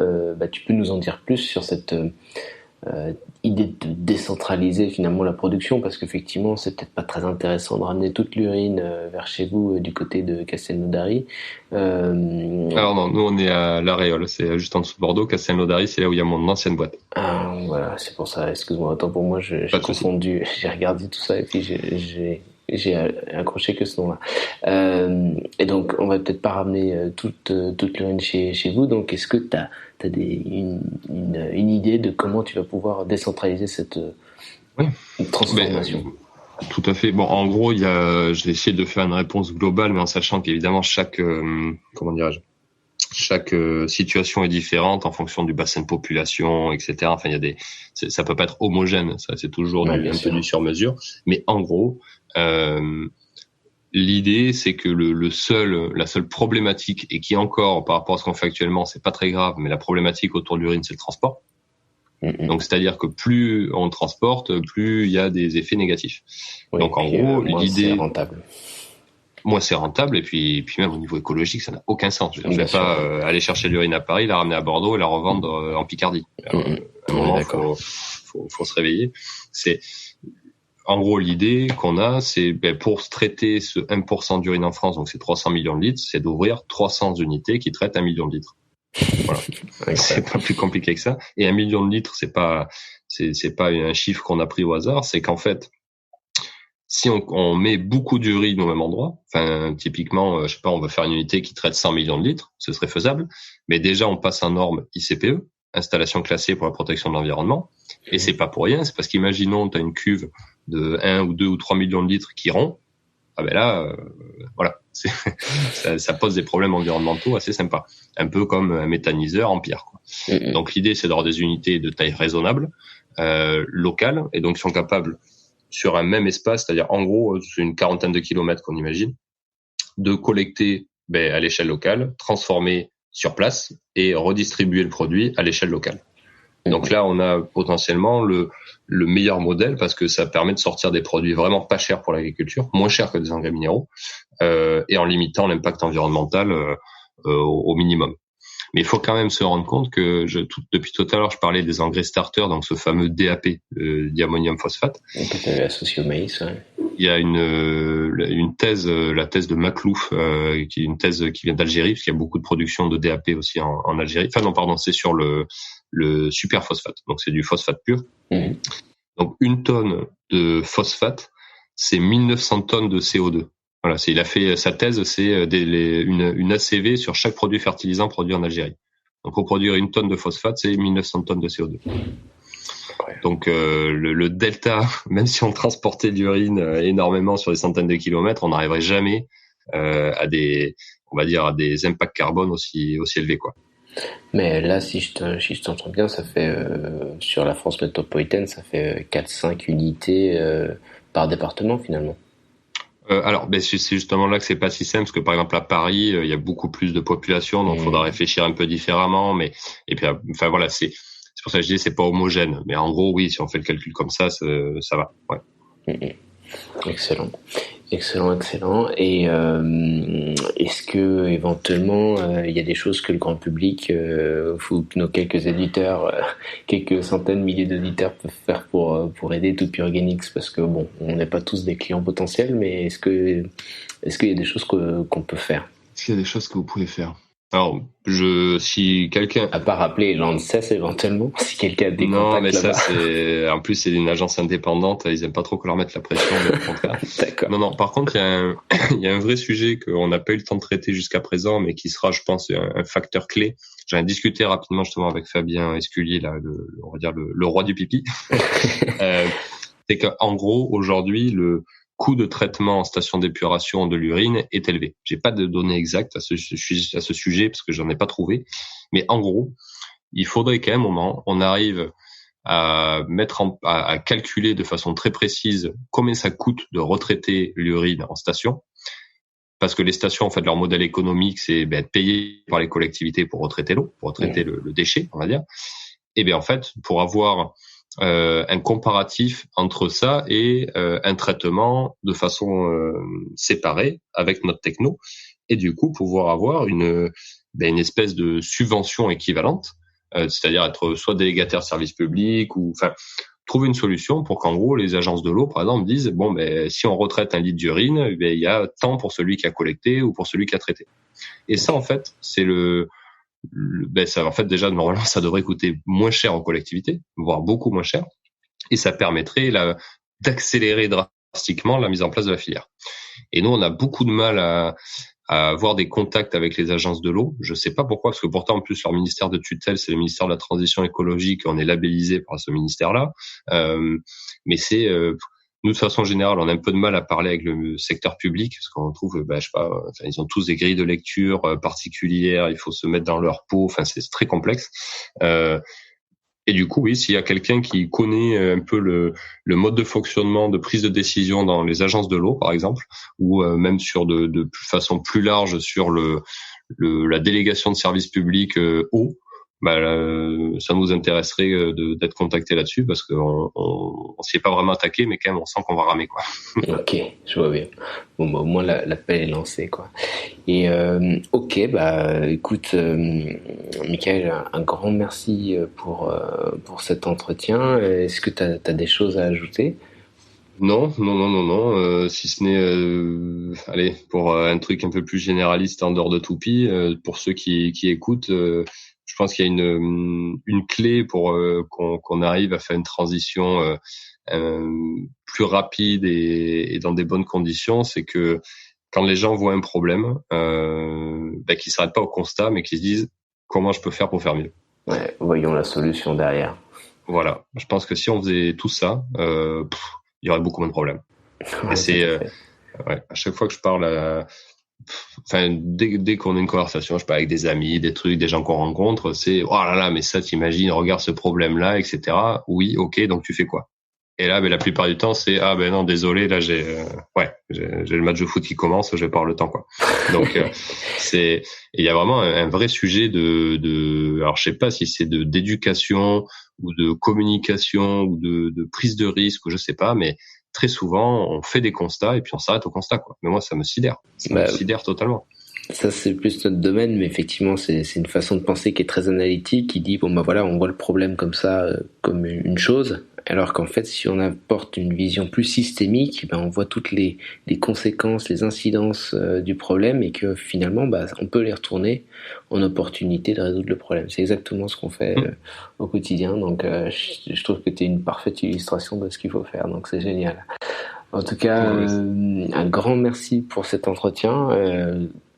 tu peux nous en dire plus sur cette idée de décentraliser finalement la production, parce qu'effectivement c'est peut-être pas très intéressant de ramener toute l'urine vers chez vous du côté de Castelnaudary.
Alors non, nous on est à La Réole, c'est juste en dessous de Bordeaux. Castelnaudary, c'est là où il y a mon ancienne boîte.
Ah voilà, c'est pour ça, excuse-moi, autant pour moi, j'ai confondu, j'ai regardé tout ça et puis j'ai accroché que ce nom-là. Et donc, on va peut-être pas ramener toute l'urine chez vous. Donc, est-ce que t'as une idée de comment tu vas pouvoir décentraliser cette transformation?
Tout à fait. Bon, en gros, j'ai essayé de faire une réponse globale, mais en sachant qu'évidemment chaque situation est différente en fonction du bassin de population, etc. Enfin, ça peut pas être homogène. Ça, c'est toujours un peu du sur-mesure. Mais en gros, l'idée, c'est que la seule problématique, et qui encore, par rapport à ce qu'on fait actuellement, c'est pas très grave, mais la problématique autour de l'urine, c'est le transport. Donc, c'est-à-dire que plus on transporte, plus il y a des effets négatifs. Oui, donc, en gros, l'idée, c'est rentable. Moins c'est rentable, et puis même au niveau écologique, ça n'a aucun sens. Je vais pas aller chercher l'urine à Paris, la ramener à Bordeaux et la revendre en Picardie. À un moment, faut se réveiller. En gros, l'idée qu'on a, c'est pour traiter ce 1% d'urine en France, donc c'est 300 millions de litres, c'est d'ouvrir 300 unités qui traitent 1 million de litres. Voilà. C'est pas plus compliqué que ça. Et 1 million de litres, c'est pas un chiffre qu'on a pris au hasard, c'est qu'en fait, si on met beaucoup d'urine au même endroit, typiquement, je sais pas, on va faire une unité qui traite 100 millions de litres, ce serait faisable. Mais déjà, on passe en norme ICPE, installation classée pour la protection de l'environnement. Et c'est pas pour rien, c'est parce qu'imaginons, tu as une cuve de 1 ou 2 ou 3 millions de litres qui rompt. Voilà. Ça pose des problèmes environnementaux assez sympas. Un peu comme un méthaniseur en pierre, quoi. Donc, l'idée, c'est d'avoir des unités de taille raisonnable, locales, et donc, ils sont capables, sur un même espace, c'est-à-dire, en gros, c'est une quarantaine de kilomètres qu'on imagine, de collecter, à l'échelle locale, transformer sur place et redistribuer le produit à l'échelle locale. Donc là, on a potentiellement le meilleur modèle parce que ça permet de sortir des produits vraiment pas chers pour l'agriculture, moins chers que des engrais minéraux, et en limitant l'impact environnemental au minimum. Mais il faut quand même se rendre compte que depuis tout à l'heure, je parlais des engrais starters, donc ce fameux DAP, diammonium phosphate.
Donc, tu avais associé au maïs, ouais.
Il y a une thèse, la thèse de Maklouf, qui est une thèse qui vient d'Algérie, parce qu'il y a beaucoup de production de DAP aussi en Algérie. Enfin non, pardon, c'est sur le superphosphate. Donc c'est du phosphate pur. Donc une tonne de phosphate, c'est 1900 tonnes de CO2. Voilà, il a fait sa thèse, c'est une ACV sur chaque produit fertilisant produit en Algérie. Donc pour produire une tonne de phosphate, c'est 1900 tonnes de CO2. Donc le delta, même si on transportait de l'urine énormément sur des centaines de kilomètres, on n'arriverait jamais à des impacts carbone aussi élevés, quoi.
Mais là, si je t'entends bien, ça fait sur la France métropolitaine, ça fait 4-5 unités par département finalement.
Alors, c'est justement là que c'est pas si simple, parce que par exemple à Paris, il y a beaucoup plus de population, donc il faudra réfléchir un peu différemment. Et puis, enfin voilà, c'est pour ça que je dis c'est pas homogène. Mais en gros, oui, si on fait le calcul comme ça va. Ouais.
Excellent. Et est-ce que éventuellement il y a des choses que le grand public ou que nos quelques éditeurs, quelques centaines, milliers d'éditeurs peuvent faire pour aider To Pure Organics, parce que bon, on n'est pas tous des clients potentiels, mais est-ce qu'il y a des choses qu'on peut faire?
Est-ce qu'il y a des choses que vous pouvez faire? Alors, si quelqu'un...
À part appeler l'ANSES éventuellement, si quelqu'un a des contacts là-bas.
Non, mais ça, en plus, c'est une agence indépendante, ils aiment pas trop qu'on leur mette la pression, mais au contraire.
D'accord.
Non, par contre, il y a un vrai sujet qu'on n'a pas eu le temps de traiter jusqu'à présent, mais qui sera, je pense, un facteur clé. J'en ai discuté rapidement, justement, avec Fabien Esculier, là, on va dire le roi du pipi. C'est qu'en gros, aujourd'hui, le coût de traitement en station d'épuration de l'urine est élevé. J'ai pas de données exactes à ce sujet parce que j'en ai pas trouvé. Mais en gros, il faudrait qu'à un moment, on arrive à à calculer de façon très précise combien ça coûte de retraiter l'urine en station. Parce que les stations, en fait, leur modèle économique, c'est être payé par les collectivités pour retraiter l'eau, pour retraiter le déchet, on va dire. Et bien, en fait, pour avoir un comparatif entre ça et un traitement de façon séparée avec notre techno, et du coup pouvoir avoir une espèce de subvention équivalente, c'est-à-dire être soit délégataire service public ou enfin trouver une solution pour qu'en gros les agences de l'eau par exemple disent si on retraite un litre d'urine, il y a tant pour celui qui a collecté ou pour celui qui a traité. Et ça en fait c'est ça, en fait, déjà, normalement, ça devrait coûter moins cher aux collectivités, voire beaucoup moins cher. Et ça permettrait d'accélérer drastiquement la mise en place de la filière. Et nous, on a beaucoup de mal à avoir des contacts avec les agences de l'eau. Je sais pas pourquoi, parce que pourtant, en plus, leur ministère de tutelle, c'est le ministère de la Transition écologique. On est labellisé par ce ministère-là. Mais c'est... nous, de façon générale, on a un peu de mal à parler avec le secteur public, parce qu'on trouve, ils ont tous des grilles de lecture particulières, il faut se mettre dans leur peau, enfin, c'est très complexe. Et du coup, oui, s'il y a quelqu'un qui connaît un peu le mode de fonctionnement, de prise de décision dans les agences de l'eau, par exemple, ou même sur de façon plus large sur la délégation de services publics eau, ça nous intéresserait d'être contacté là-dessus parce qu'on s'y est pas vraiment attaqué, mais quand même on sent qu'on va ramer, quoi.
Ok, je vois bien. Bon, au moins l'appel est lancé, quoi. Et ok, écoute, Michael, un grand merci pour cet entretien. Est-ce que t'as des choses à ajouter?
Non. Si ce n'est, pour un truc un peu plus généraliste en dehors de Toupie, pour ceux qui écoutent. Je pense qu'il y a une clé pour qu'on arrive à faire une transition plus rapide et dans des bonnes conditions, c'est que quand les gens voient un problème, qu'ils s'arrêtent pas au constat, mais qu'ils se disent comment je peux faire pour faire mieux.
Ouais, voyons la solution derrière.
Voilà, je pense que si on faisait tout ça, il y aurait beaucoup moins de problèmes. Ouais, et c'est à chaque fois que je parle dès qu'on a une conversation, je parle avec des amis, des gens qu'on rencontre, c'est oh là là, mais ça t'imagines, regarde ce problème-là, etc. Oui, ok, donc tu fais quoi? Et là, la plupart du temps, c'est non, désolé, là j'ai le match de foot qui commence, je vais pas avoir le temps, quoi. Donc il y a vraiment un vrai sujet alors je sais pas si c'est d'éducation ou de communication ou de prise de risque ou je sais pas, mais très souvent, on fait des constats et puis on s'arrête au constat, quoi. Mais moi, ça me sidère. Ça me sidère totalement.
Ça, c'est plus notre domaine, mais effectivement, c'est une façon de penser qui est très analytique, qui dit, on voit le problème comme ça, comme une chose, alors qu'en fait, si on apporte une vision plus systémique, on voit toutes les conséquences, les incidences du problème, et que finalement, on peut les retourner en opportunité de résoudre le problème. C'est exactement ce qu'on fait au quotidien, donc je trouve que tu es une parfaite illustration de ce qu'il faut faire, donc c'est génial. En tout cas, un grand merci pour cet entretien.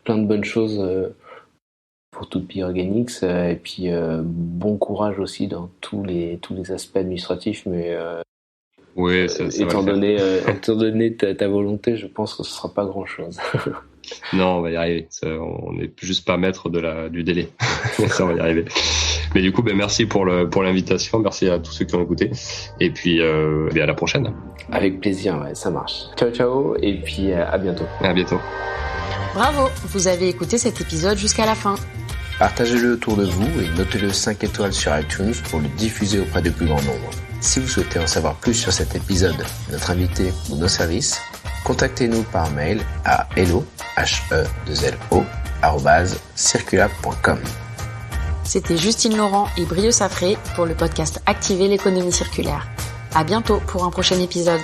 Plein de bonnes choses pour 2P Organics et puis bon courage aussi dans tous les aspects administratifs, mais étant donné ta volonté, je pense que ce sera pas grand chose.
Non, on va y arriver. On n'est juste pas maître du délai. Ça, on va y arriver. Mais du coup, merci pour l'invitation. Merci à tous ceux qui ont écouté. Et puis, à la prochaine.
Avec plaisir, ouais, ça marche. Ciao, ciao. Et puis, à bientôt.
À bientôt.
Bravo, vous avez écouté cet épisode jusqu'à la fin.
Partagez-le autour de vous et notez-le 5 étoiles sur iTunes pour le diffuser auprès du plus grand nombre. Si vous souhaitez en savoir plus sur cet épisode, notre invité ou nos services, contactez-nous par mail à hello@circulab.com.
C'était Justine Laurent et Brieux Safré pour le podcast Activer l'économie circulaire. À bientôt pour un prochain épisode.